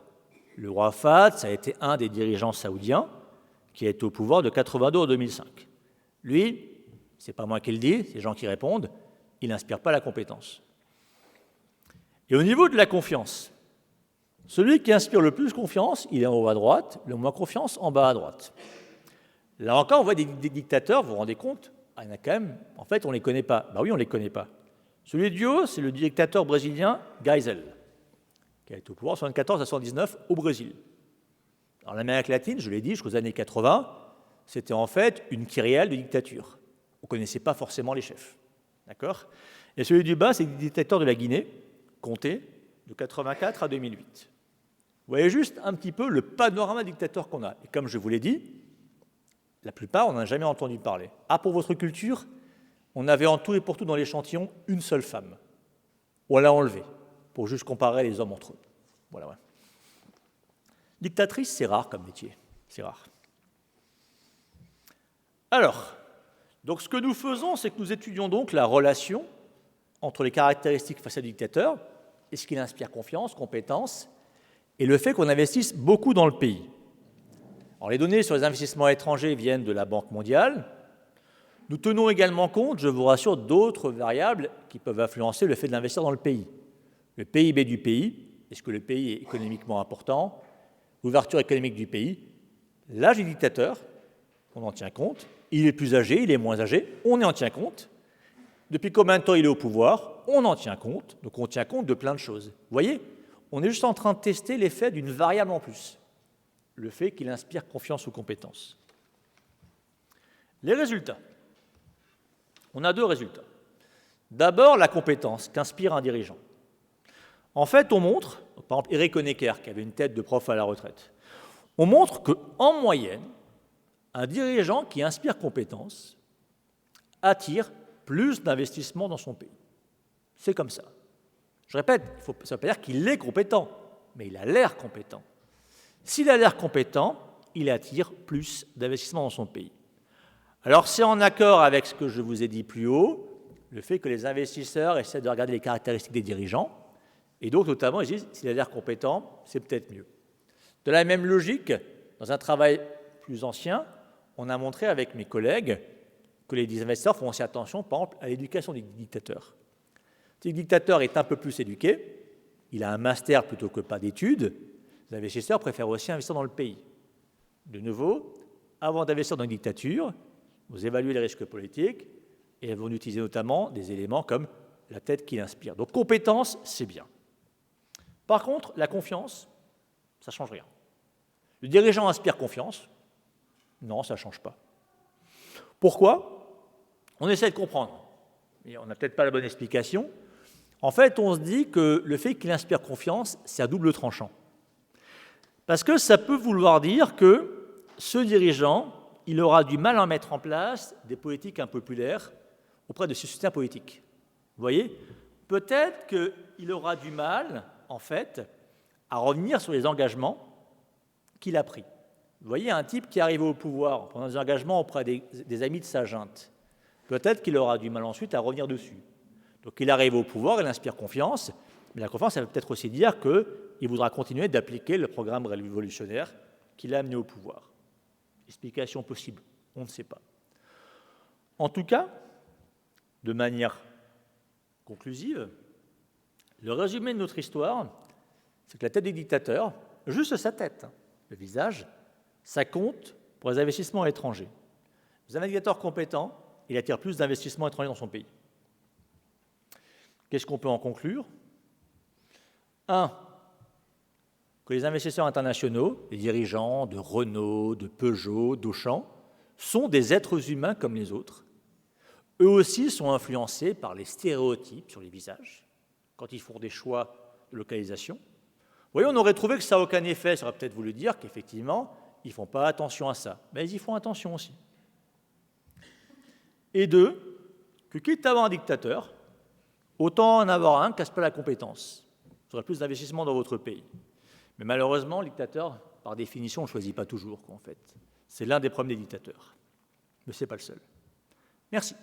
Le roi Fahd, ça a été un des dirigeants saoudiens qui a été au pouvoir de 82 à 2005. Lui, c'est pas moi qui le dis, c'est les gens qui répondent, il n'inspire pas la compétence. Et au niveau de la confiance, celui qui inspire le plus confiance, il est en haut à droite, le moins confiance en bas à droite. Là encore, on voit des dictateurs, vous vous rendez compte, il y en a quand même, en fait, on ne les connaît pas. Ben oui, on ne les connaît pas. Celui du haut, c'est le dictateur brésilien Geisel, qui a été au pouvoir de 1974 à 1979 au Brésil. Alors l'Amérique latine, je l'ai dit, jusqu'aux années 80, c'était en fait une kyrielle de dictature. On ne connaissait pas forcément les chefs. D'accord? Et celui du bas, c'est le dictateur de la Guinée, Conté, de 1984 à 2008. Vous voyez juste un petit peu le panorama de dictateurs qu'on a. Et comme je vous l'ai dit, la plupart, on n'en a jamais entendu parler. Ah, pour votre culture, on avait en tout et pour tout dans l'échantillon une seule femme. On l'a enlevée, pour juste comparer les hommes entre eux. Voilà, ouais. Dictatrice, c'est rare comme métier. C'est rare. Alors, donc ce que nous faisons, c'est que nous étudions donc la relation entre les caractéristiques face à dictateur et ce qui inspire confiance, compétence, et le fait qu'on investisse beaucoup dans le pays. Alors, les données sur les investissements étrangers viennent de la Banque mondiale. Nous tenons également compte, je vous rassure, d'autres variables qui peuvent influencer le fait d'investir dans le pays. Le PIB du pays, est-ce que le pays est économiquement important? L'ouverture économique du pays, l'âge du dictateur, on en tient compte. Il est plus âgé, il est moins âgé, on en tient compte. Depuis combien de temps il est au pouvoir? On en tient compte. Donc on tient compte de plein de choses. Vous voyez, on est juste en train de tester l'effet d'une variable en plus. Le fait qu'il inspire confiance ou compétence. Les résultats. On a 2 résultats. D'abord, la compétence qu'inspire un dirigeant. En fait, on montre, par exemple, Erich Honecker, qui avait une tête de prof à la retraite, on montre qu'en moyenne, un dirigeant qui inspire compétence attire plus d'investissements dans son pays. C'est comme ça. Je répète, ça ne veut pas dire qu'il est compétent, mais il a l'air compétent. S'il a l'air compétent, il attire plus d'investissements dans son pays. Alors c'est en accord avec ce que je vous ai dit plus haut, le fait que les investisseurs essaient de regarder les caractéristiques des dirigeants, et donc notamment ils disent s'il a l'air compétent, c'est peut-être mieux. De la même logique, dans un travail plus ancien, on a montré avec mes collègues que les investisseurs font aussi attention, par exemple, à l'éducation des dictateurs. Si le dictateur est un peu plus éduqué, il a un master plutôt que pas d'études, les investisseurs préfèrent aussi investir dans le pays. De nouveau, avant d'investir dans une dictature, vous évaluez les risques politiques et vous utilisez notamment des éléments comme la tête qui l'inspire. Donc compétence, c'est bien. Par contre, la confiance, ça ne change rien. Le dirigeant inspire confiance, non, ça ne change pas. Pourquoi? On essaie de comprendre, mais on n'a peut-être pas la bonne explication. En fait, on se dit que le fait qu'il inspire confiance, c'est à double tranchant. Parce que ça peut vouloir dire que ce dirigeant il aura du mal à mettre en place des politiques impopulaires auprès de ses soutiens politiques. Vous voyez? Peut-être qu'il aura du mal, en fait, à revenir sur les engagements qu'il a pris. Vous voyez, un type qui arrive au pouvoir en prenant des engagements auprès des amis de sa junte, peut-être qu'il aura du mal ensuite à revenir dessus. Donc il arrive au pouvoir, il inspire confiance, mais la confiance, ça veut peut-être aussi dire qu'il voudra continuer d'appliquer le programme révolutionnaire qu'il a amené au pouvoir. Explication possible, on ne sait pas. En tout cas, de manière conclusive, le résumé de notre histoire, c'est que la tête des dictateurs, juste sa tête, le visage, ça compte pour les investissements étrangers. Vous avez un dictateur compétent, il attire plus d'investissements étrangers dans son pays. Qu'est-ce qu'on peut en conclure? 1. Que les investisseurs internationaux, les dirigeants de Renault, de Peugeot, d'Auchan, sont des êtres humains comme les autres. Eux aussi sont influencés par les stéréotypes sur les visages, quand ils font des choix de localisation. Vous voyez, on aurait trouvé que ça n'a aucun effet, ça aurait peut-être voulu dire qu'effectivement, ils ne font pas attention à ça. Mais ils y font attention aussi. Et 2, que quitte à avoir un dictateur, autant en avoir un qui casse pas la compétence. Vous aurez plus d'investissement dans votre pays. Mais malheureusement, le dictateur, par définition, on ne choisit pas toujours, en fait. C'est l'un des problèmes des dictateurs. Mais ce n'est pas le seul. Merci.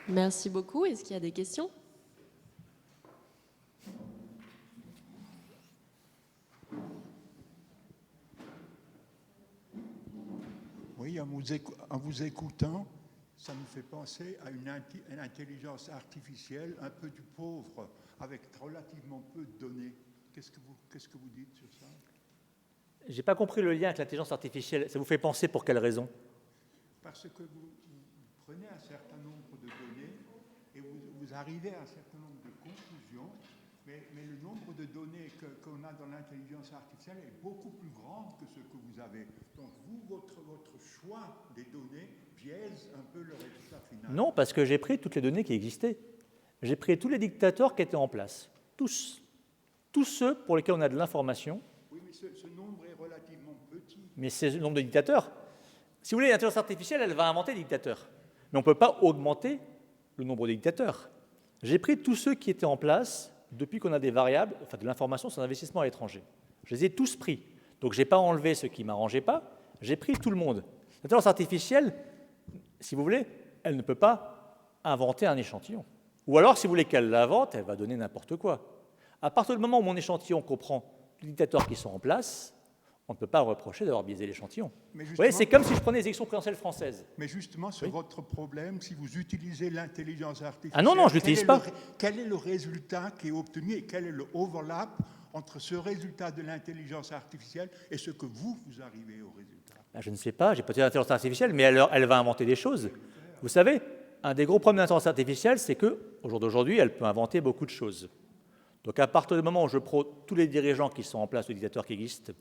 Merci beaucoup. Est-ce qu'il y a des questions? Oui, en vous écoutant, ça me fait penser à une intelligence artificielle un peu du pauvre, avec relativement peu de données. Qu'est-ce que vous dites sur ça? Je n'ai pas compris le lien avec l'intelligence artificielle. Ça vous fait penser pour quelle raison? Parce que vous prenez un certain nombre de données et vous arrivez à un certain nombre de conclusions, mais le nombre de données qu'on a dans l'intelligence artificielle est beaucoup plus grand que ce que vous avez. Donc votre choix des données biaise un peu le résultat final. Non, parce que j'ai pris toutes les données qui existaient. J'ai pris tous les dictateurs qui étaient en place. Tous. Tous ceux pour lesquels on a de l'information. Oui, mais ce nombre est relativement petit. Mais c'est le nombre de dictateurs. Si vous voulez, l'intelligence artificielle, elle va inventer des dictateurs. Mais on ne peut pas augmenter le nombre de dictateurs. J'ai pris tous ceux qui étaient en place depuis qu'on a des variables, enfin de l'information sur l'investissement à l'étranger. Je les ai tous pris. Donc je n'ai pas enlevé ceux qui ne m'arrangeaient pas, j'ai pris tout le monde. L'intelligence artificielle, si vous voulez, elle ne peut pas inventer un échantillon. Ou alors, si vous voulez qu'elle l'invente, elle va donner n'importe quoi. À partir du moment où mon échantillon comprend les dictateurs qui sont en place, on ne peut pas reprocher d'avoir biaisé l'échantillon. Vous voyez, c'est comme si je prenais les élections présidentielles françaises. Mais justement, sur votre problème, si vous utilisez l'intelligence artificielle... Ah non, je ne l'utilise pas. Quel est le résultat qui est obtenu et quel est le overlap entre ce résultat de l'intelligence artificielle et ce que vous arrivez au résultat? Je ne sais pas, j'ai peut-être l'intelligence artificielle, mais elle va inventer des choses. Vous savez, un des gros problèmes de l'intelligence artificielle, c'est qu'au jour d'aujourd'hui, elle peut inventer beaucoup de choses. Donc à partir du moment où je prends tous les dirigeants qui sont en place, les dictateurs qui existent,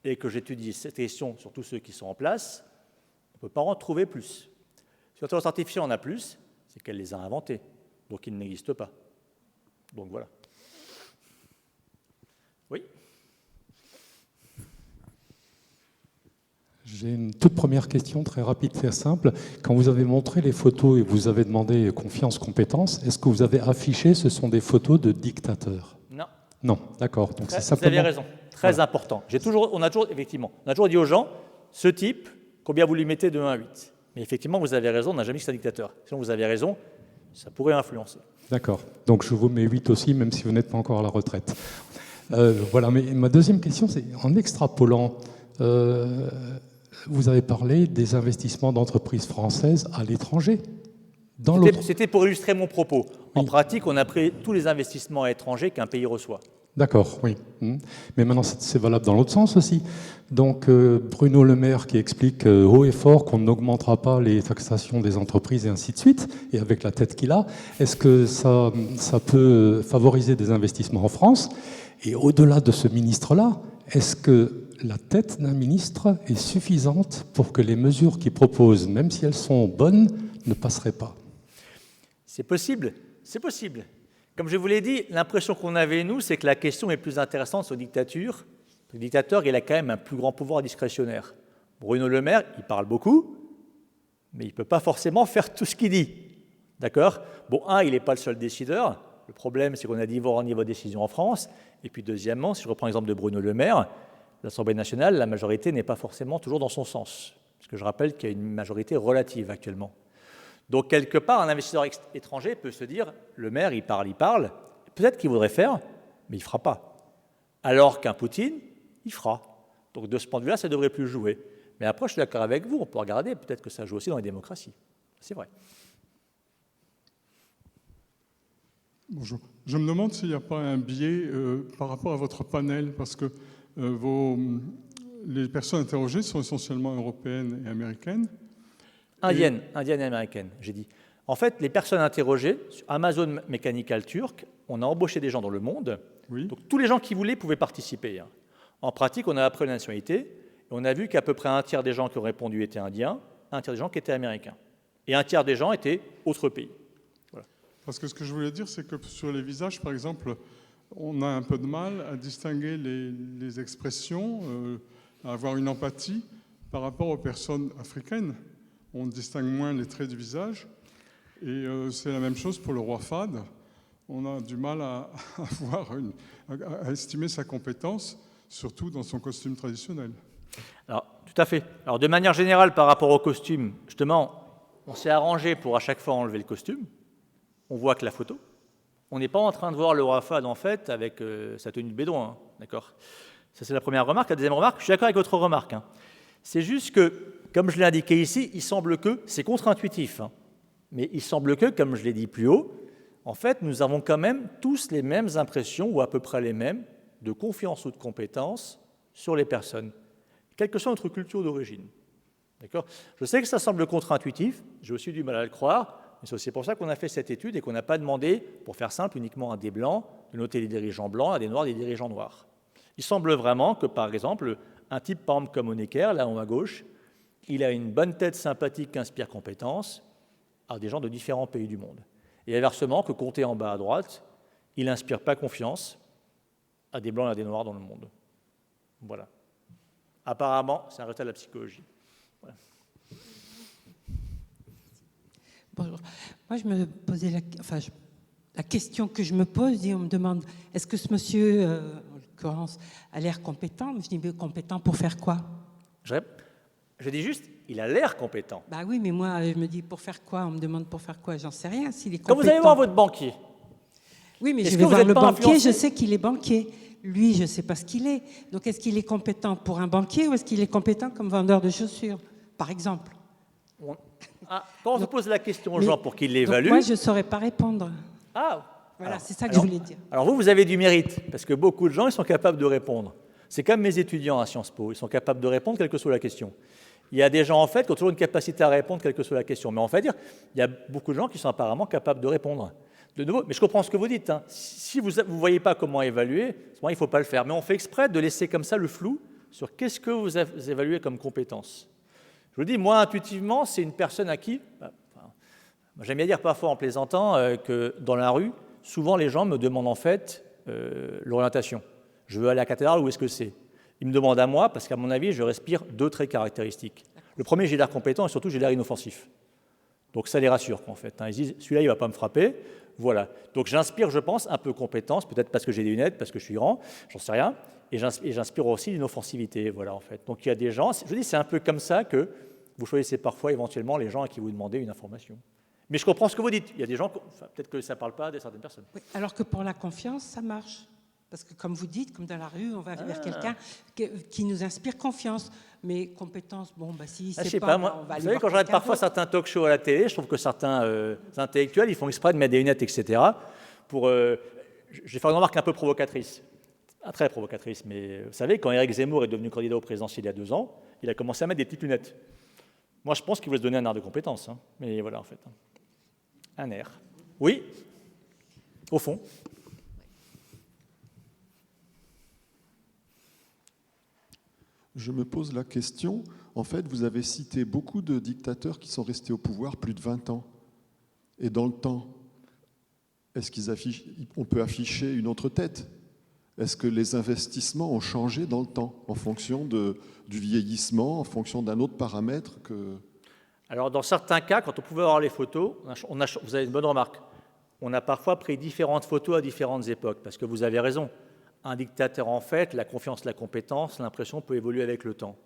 et que j'étudie cette question sur tous ceux qui sont en place, on ne peut pas en trouver plus. Si l'intelligence artificielle en a plus, c'est qu'elle les a inventés, donc ils n'existent pas. Donc voilà. Oui. J'ai une toute première question, très rapide, très simple. Quand vous avez montré les photos et vous avez demandé confiance, compétence, est-ce que vous avez affiché ce sont des photos de dictateurs? Non. Non, d'accord. Donc c'est simplement... Vous avez raison, très important. On a toujours dit aux gens, ce type, combien vous lui mettez de 1 à 8? Mais effectivement, vous avez raison, on n'a jamais dit que c'est un dictateur. Sinon, vous avez raison, ça pourrait influencer. D'accord. Donc je vous mets 8 aussi, même si vous n'êtes pas encore à la retraite. Voilà, mais ma deuxième question, c'est en extrapolant... vous avez parlé des investissements d'entreprises françaises à l'étranger. C'était pour illustrer mon propos. En pratique, on a pris tous les investissements étrangers qu'un pays reçoit. D'accord, oui. Mais maintenant, c'est valable dans l'autre sens aussi. Donc, Bruno Le Maire qui explique haut et fort qu'on n'augmentera pas les taxations des entreprises et ainsi de suite, et avec la tête qu'il a, est-ce que ça peut favoriser des investissements en France? Et au-delà de ce ministre-là, est-ce que la tête d'un ministre est suffisante pour que les mesures qu'il propose, même si elles sont bonnes, ne passeraient pas? C'est possible, c'est possible. Comme je vous l'ai dit, l'impression qu'on avait, nous, c'est que la question est plus intéressante sur les dictatures. Le dictateur, il a quand même un plus grand pouvoir discrétionnaire. Bruno Le Maire, il parle beaucoup, mais il ne peut pas forcément faire tout ce qu'il dit. D'accord? Bon, il n'est pas le seul décideur. Le problème, c'est qu'on a différents niveaux de décision en France. Et puis, deuxièmement, si je reprends l'exemple de Bruno Le Maire, l'Assemblée nationale, la majorité n'est pas forcément toujours dans son sens. Parce que je rappelle qu'il y a une majorité relative actuellement. Donc, quelque part, un investisseur étranger peut se dire, le maire, il parle, peut-être qu'il voudrait faire, mais il ne fera pas. Alors qu'un Poutine, il fera. Donc, de ce point de vue-là, ça ne devrait plus jouer. Mais après, je suis d'accord avec vous, on peut regarder, peut-être que ça joue aussi dans les démocraties. C'est vrai. Bonjour. Je me demande s'il n'y a pas un biais par rapport à votre panel, parce que les personnes interrogées sont essentiellement européennes et américaines. Indiennes et américaines, j'ai dit. En fait, les personnes interrogées, Amazon Mechanical Turk, on a embauché des gens dans le monde. Oui. Donc tous les gens qui voulaient pouvaient participer. En pratique, on a appris la nationalité, et on a vu qu'à peu près un tiers des gens qui ont répondu étaient indiens, un tiers des gens qui étaient américains. Et un tiers des gens étaient autres pays. Voilà. Parce que ce que je voulais dire, c'est que sur les visages, par exemple, on a un peu de mal à distinguer les expressions, à avoir une empathie par rapport aux personnes africaines. On distingue moins les traits du visage. Et c'est la même chose pour le roi Fahd. On a du mal à estimer sa compétence, surtout dans son costume traditionnel. Alors, tout à fait. Alors, de manière générale, par rapport au costume, justement, on s'est arrangé pour à chaque fois enlever le costume. On voit que la photo. On n'est pas en train de voir le roi Fahd, en fait, avec sa tenue de bédouin. D'accord ? Ça, c'est la première remarque. La deuxième remarque, je suis d'accord avec votre remarque. C'est juste que, comme je l'ai indiqué ici, il semble que, c'est contre-intuitif, mais il semble que, comme je l'ai dit plus haut, en fait, nous avons quand même tous les mêmes impressions, ou à peu près les mêmes, de confiance ou de compétence sur les personnes, quelle que soit notre culture d'origine. D'accord ? Je sais que ça semble contre-intuitif, j'ai aussi du mal à le croire, mais c'est aussi pour ça qu'on a fait cette étude et qu'on n'a pas demandé, pour faire simple, uniquement à des blancs, de noter les dirigeants blancs, à des noirs, des dirigeants noirs. Il semble vraiment que, par exemple, un type, par exemple, comme Honecker, là en haut à gauche, il a une bonne tête sympathique qui inspire compétence à des gens de différents pays du monde. Et inversement, que Comté en bas à droite, il n'inspire pas confiance à des blancs et à des noirs dans le monde. Voilà. Apparemment, c'est un résultat de la psychologie. Voilà. Bonjour. Moi, je me posais la question que je me pose, on me demande, est-ce que ce monsieur, en l'occurrence, a l'air compétent? Je dis, mais compétent pour faire quoi? Je dis juste, il a l'air compétent. Bah oui, mais moi, je me dis, pour faire quoi? On me demande pour faire quoi? J'en sais rien, s'il est compétent. Quand vous allez voir votre banquier. Oui, mais je vais voir le banquier, je sais qu'il est banquier. Lui, je ne sais pas ce qu'il est. Donc, est-ce qu'il est compétent pour un banquier ou est-ce qu'il est compétent comme vendeur de chaussures, par exemple? Quand on se pose la question aux gens pour qu'ils l'évaluent... Moi, je ne saurais pas répondre. Voilà, c'est ça que je voulais dire. Alors vous avez du mérite, parce que beaucoup de gens, ils sont capables de répondre. C'est comme mes étudiants à Sciences Po, ils sont capables de répondre quelle que soit la question. Il y a des gens, en fait, qui ont toujours une capacité à répondre quelle que soit la question. Mais on va dire, il y a beaucoup de gens qui sont apparemment capables de répondre. De nouveau, mais je comprends ce que vous dites. Si vous ne voyez pas comment évaluer, il ne faut pas le faire. Mais on fait exprès de laisser comme ça le flou sur qu'est-ce que vous évaluez comme compétence. Je vous dis, moi, intuitivement, c'est une personne à qui... j'aime bien dire parfois en plaisantant que dans la rue, souvent les gens me demandent en fait l'orientation. Je veux aller à la cathédrale, où est-ce que c'est? Ils me demandent à moi, parce qu'à mon avis, je respire 2 traits caractéristiques. Le premier, j'ai l'air compétent et surtout, j'ai l'air inoffensif. Donc ça les rassure, en fait. Ils disent, celui-là, il ne va pas me frapper. Voilà. Donc j'inspire, je pense, un peu compétence, peut-être parce que j'ai des lunettes, parce que je suis grand, j'en sais rien. Et j'inspire aussi l'inoffensivité, voilà, en fait. Donc il y a des gens, je dis, c'est un peu comme ça que vous choisissez parfois, éventuellement, les gens à qui vous demandez une information. Mais je comprends ce que vous dites. Il y a des gens, peut-être que ça ne parle pas de certaines personnes. Oui, alors que pour la confiance, ça marche. Parce que comme vous dites, comme dans la rue, on va vers quelqu'un qui nous inspire confiance. Mais compétence, bon, si c'est pas... moi, vous savez, quand je regarde parfois certains talk-shows à la télé, je trouve que certains intellectuels, ils font exprès de mettre des lunettes, etc. Pour, je vais faire une remarque un peu provocatrice. Très provocatrice, mais vous savez, quand Éric Zemmour est devenu candidat au présidentiel il y a 2 ans, il a commencé à mettre des petites lunettes. Moi, je pense qu'il voulait se donner un air de compétence. Mais voilà, en fait. Un air. Oui, au fond. Je me pose la question, en fait, vous avez cité beaucoup de dictateurs qui sont restés au pouvoir plus de 20 ans. Et dans le temps, on peut afficher une autre tête? Est-ce que les investissements ont changé dans le temps, en fonction du vieillissement, en fonction d'un autre paramètre que... Alors, dans certains cas, quand on pouvait avoir les photos, vous avez une bonne remarque, on a parfois pris différentes photos à différentes époques, parce que vous avez raison. Un dictateur, en fait, la confiance, la compétence, l'impression peut évoluer avec le temps.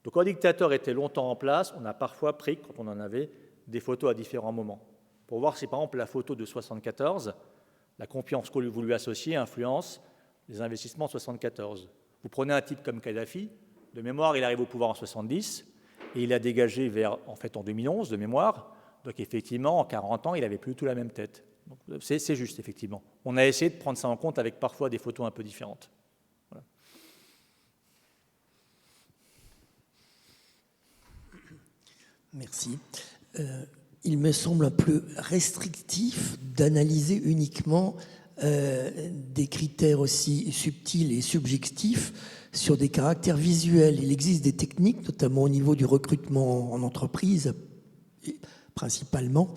Donc, quand un dictateur était longtemps en place, on a parfois pris, quand on en avait, des photos à différents moments. Pour voir si, par exemple, la photo de 1974, la confiance que vous lui associez influence les investissements de 1974. Vous prenez un type comme Kadhafi, de mémoire, il arrive au pouvoir en 1970, et il a dégagé en 2011, de mémoire. Donc, effectivement, en 40 ans, il n'avait plus tout la même tête. C'est juste, effectivement. On a essayé de prendre ça en compte avec parfois des photos un peu différentes. Voilà. Merci. Il me semble un peu restrictif d'analyser uniquement des critères aussi subtils et subjectifs sur des caractères visuels. Il existe des techniques, notamment au niveau du recrutement en entreprise, principalement,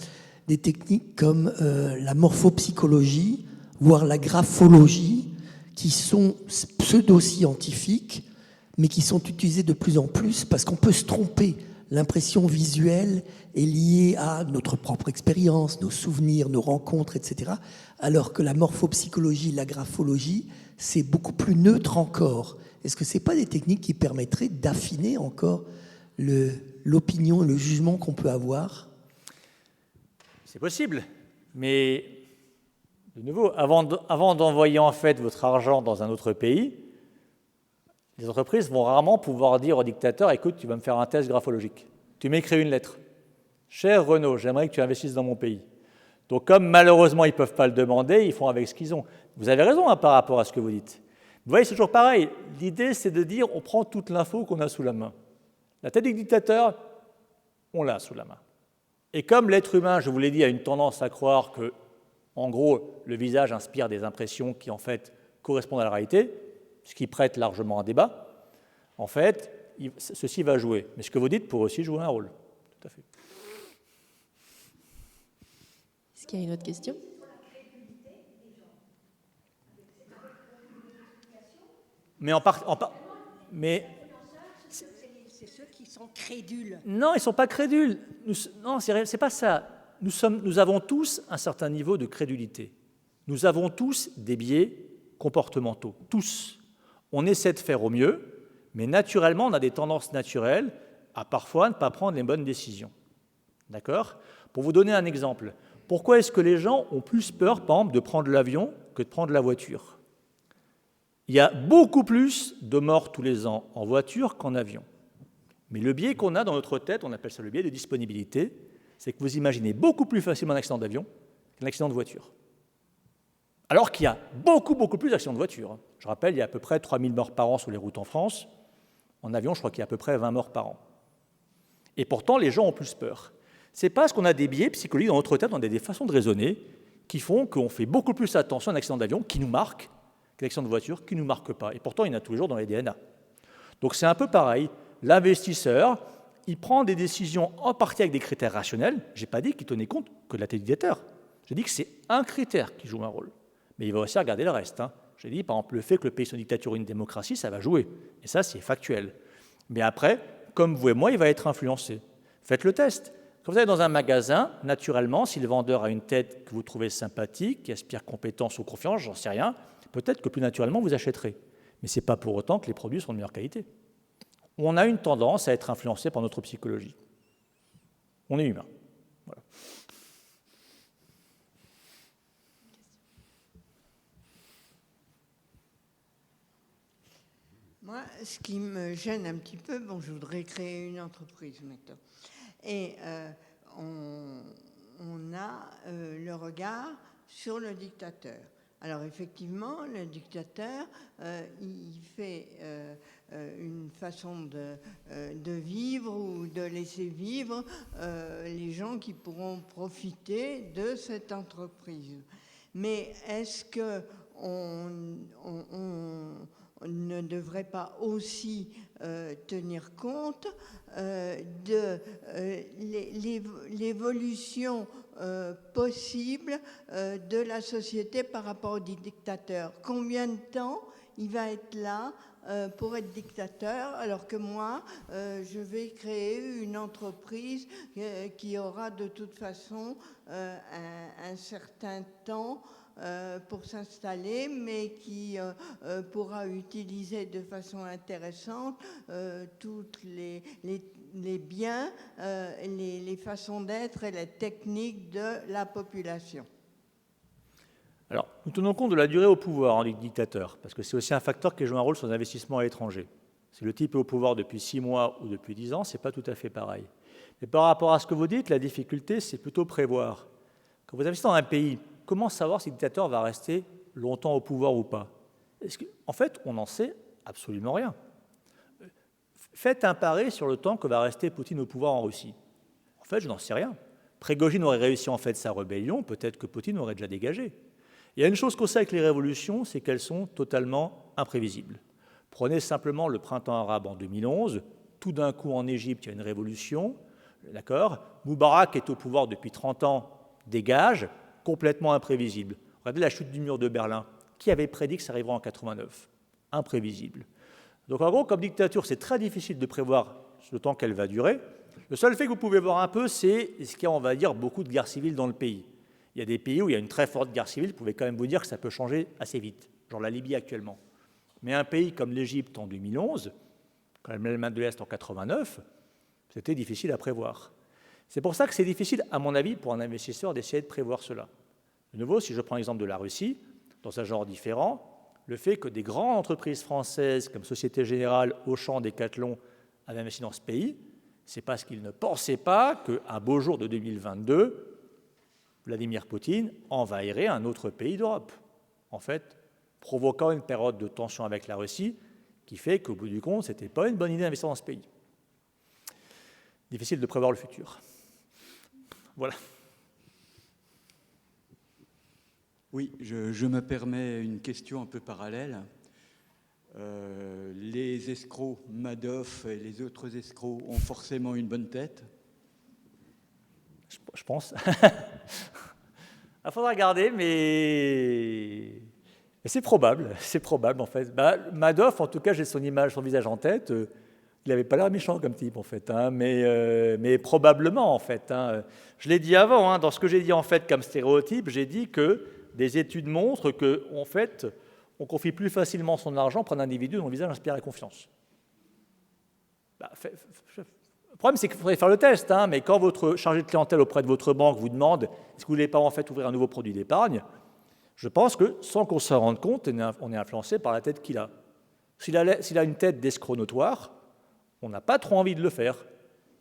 des techniques comme la morphopsychologie, voire la graphologie, qui sont pseudo-scientifiques, mais qui sont utilisées de plus en plus parce qu'on peut se tromper. L'impression visuelle est liée à notre propre expérience, nos souvenirs, nos rencontres, etc. Alors que la morphopsychologie, la graphologie, c'est beaucoup plus neutre encore. Est-ce que ce n'est pas des techniques qui permettraient d'affiner encore l'opinion et le jugement qu'on peut avoir? C'est possible, mais de nouveau, avant d'envoyer en fait votre argent dans un autre pays, les entreprises vont rarement pouvoir dire au dictateur « Écoute, tu vas me faire un test graphologique. Tu m'écris une lettre. Cher Renaud, j'aimerais que tu investisses dans mon pays. » Donc, comme malheureusement, ils ne peuvent pas le demander, ils font avec ce qu'ils ont. Vous avez raison par rapport à ce que vous dites. Vous voyez, c'est toujours pareil. L'idée, c'est de dire on prend toute l'info qu'on a sous la main. La tête du dictateur, on l'a sous la main. Et comme l'être humain, je vous l'ai dit, a une tendance à croire que, en gros, le visage inspire des impressions qui, en fait, correspondent à la réalité, ce qui prête largement un débat, en fait, ceci va jouer. Mais ce que vous dites pourrait aussi jouer un rôle. Tout à fait. Est-ce qu'il y a une autre question? Mais c'est ceux qui sont crédules. Non, ils ne sont pas crédules. Non, c'est pas ça. Nous avons tous un certain niveau de crédulité. Nous avons tous des biais comportementaux. Tous. On essaie de faire au mieux, mais naturellement, on a des tendances naturelles à parfois ne pas prendre les bonnes décisions. D'accord? Pour vous donner un exemple, pourquoi est-ce que les gens ont plus peur, par exemple, de prendre l'avion que de prendre la voiture? Il y a beaucoup plus de morts tous les ans en voiture qu'en avion. Mais le biais qu'on a dans notre tête, on appelle ça le biais de disponibilité, c'est que vous imaginez beaucoup plus facilement un accident d'avion qu'un accident de voiture. Alors qu'il y a beaucoup plus d'accidents de voiture. Je rappelle, il y a à peu près 3000 morts par an sur les routes en France. En avion, je crois qu'il y a à peu près 20 morts par an. Et pourtant, les gens ont plus peur. C'est parce qu'on a des biais psychologiques dans notre tête, on a des façons de raisonner qui font qu'on fait beaucoup plus attention à un accident d'avion qui nous marque qu'un accident de voiture qui ne nous marque pas. Et pourtant, il y en a tous les jours dans les DNA. Donc c'est un peu pareil. L'investisseur, il prend des décisions en partie avec des critères rationnels. Je n'ai pas dit qu'il tenait compte que de la tête du dictateur. J'ai dit que c'est un critère qui joue un rôle. Mais il va aussi regarder le reste. J'ai dit, par exemple, le fait que le pays soit une dictature ou une démocratie, ça va jouer. Et ça, c'est factuel. Mais après, comme vous et moi, il va être influencé. Faites le test. Quand vous allez dans un magasin, naturellement, si le vendeur a une tête que vous trouvez sympathique, qui aspire compétence ou confiance, j'en sais rien, peut-être que plus naturellement, vous achèterez. Mais ce n'est pas pour autant que les produits sont de meilleure qualité. On a une tendance à être influencé par notre psychologie. On est humain. Voilà. Moi, ce qui me gêne un petit peu, je voudrais créer une entreprise maintenant. Et on a le regard sur le dictateur. Alors effectivement, le dictateur, il fait une façon de vivre ou de laisser vivre les gens qui pourront profiter de cette entreprise. Mais est-ce qu'on ne devrait pas aussi tenir compte de l'évolution possible de la société par rapport au dictateur. Combien de temps il va être là pour être dictateur, alors que moi, je vais créer une entreprise qui aura de toute façon un certain temps pour s'installer, mais qui pourra utiliser de façon intéressante toutes les biens, les façons d'être et les techniques de la population. Alors, nous tenons compte de la durée au pouvoir du dictateur, parce que c'est aussi un facteur qui joue un rôle sur l'investissement à l'étranger. Si le type est au pouvoir depuis 6 mois ou depuis 10 ans, ce n'est pas tout à fait pareil. Mais par rapport à ce que vous dites, la difficulté, c'est plutôt prévoir. Quand vous investissez dans un pays, comment savoir si le dictateur va rester longtemps au pouvoir ou pas? En fait, on n'en sait absolument rien. Faites un pari sur le temps que va rester Poutine au pouvoir en Russie. En fait, je n'en sais rien. Prigojine aurait réussi en fait sa rébellion, peut-être que Poutine aurait déjà dégagé. Il y a une chose qu'on sait avec les révolutions, c'est qu'elles sont totalement imprévisibles. Prenez simplement le printemps arabe en 2011, tout d'un coup en Égypte, il y a une révolution, d'accord? Moubarak est au pouvoir depuis 30 ans, dégage, complètement imprévisible. Regardez la chute du mur de Berlin. Qui avait prédit que ça arriverait en 89? Imprévisible. Donc en gros, comme dictature, c'est très difficile de prévoir le temps qu'elle va durer. Le seul fait que vous pouvez voir un peu, c'est ce qu'il y a, on va dire, beaucoup de guerres civiles dans le pays. Il y a des pays où il y a une très forte guerre civile, vous pouvez quand même vous dire que ça peut changer assez vite, genre la Libye actuellement. Mais un pays comme l'Égypte en 2011, quand même l'Allemagne de l'Est en 89, c'était difficile à prévoir. C'est pour ça que c'est difficile, à mon avis, pour un investisseur d'essayer de prévoir cela. De nouveau, si je prends l'exemple de la Russie, dans un genre différent, le fait que des grandes entreprises françaises comme Société Générale, Auchan, Decathlon avaient investi dans ce pays, c'est parce qu'ils ne pensaient pas qu'un beau jour de 2022, Vladimir Poutine envahirait un autre pays d'Europe, en fait, provoquant une période de tension avec la Russie qui fait qu'au bout du compte, ce n'était pas une bonne idée d'investir dans ce pays. Difficile de prévoir le futur. Voilà. Oui, je me permets une question un peu parallèle. Les escrocs, Madoff et les autres escrocs ont forcément une bonne tête? Je pense. Il faudra regarder, mais c'est probable en fait. Madoff, en tout cas, j'ai son image, son visage en tête. Il n'avait pas l'air méchant comme type en fait, hein, mais probablement en fait. Hein. Je l'ai dit avant, hein, dans ce que j'ai dit en fait comme stéréotype, j'ai dit que des études montrent que en fait, on confie plus facilement son argent à un individu dont le visage inspire la confiance. Le problème, c'est qu'il faudrait faire le test, hein, mais quand votre chargé de clientèle auprès de votre banque vous demande est-ce que vous ne voulez pas en fait ouvrir un nouveau produit d'épargne, je pense que sans qu'on s'en rende compte, on est influencé par la tête qu'il a. S'il a une tête d'escroc notoire, on n'a pas trop envie de le faire,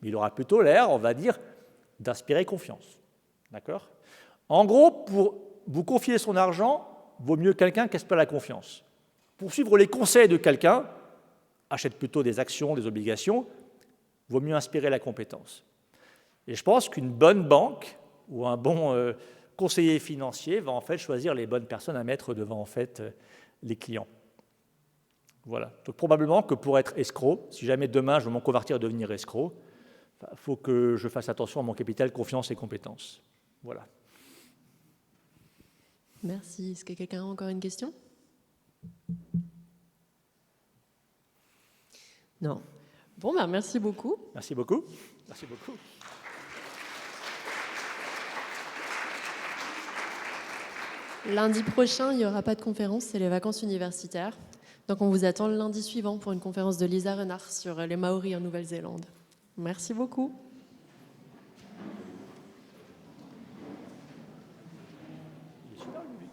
mais il aura plutôt l'air, on va dire, d'inspirer confiance. D'accord? En gros, pour vous confier son argent, vaut mieux quelqu'un qui inspire la confiance. Pour suivre les conseils de quelqu'un, achète plutôt des actions, des obligations, vaut mieux inspirer la compétence. Et je pense qu'une bonne banque ou un bon conseiller financier va en fait choisir les bonnes personnes à mettre devant en fait les clients. Voilà. Donc probablement que pour être escroc, si jamais demain je veux m'en convertir à devenir escroc, il faut que je fasse attention à mon capital, confiance et compétences. Voilà. Merci. Est-ce que quelqu'un a encore une question? Non. Bon, merci beaucoup. Merci beaucoup. Merci beaucoup. Lundi prochain, il n'y aura pas de conférence, c'est les vacances universitaires. Donc on vous attend le lundi suivant pour une conférence de Lisa Renard sur les Maoris en Nouvelle-Zélande. Merci beaucoup. Il est super, lui.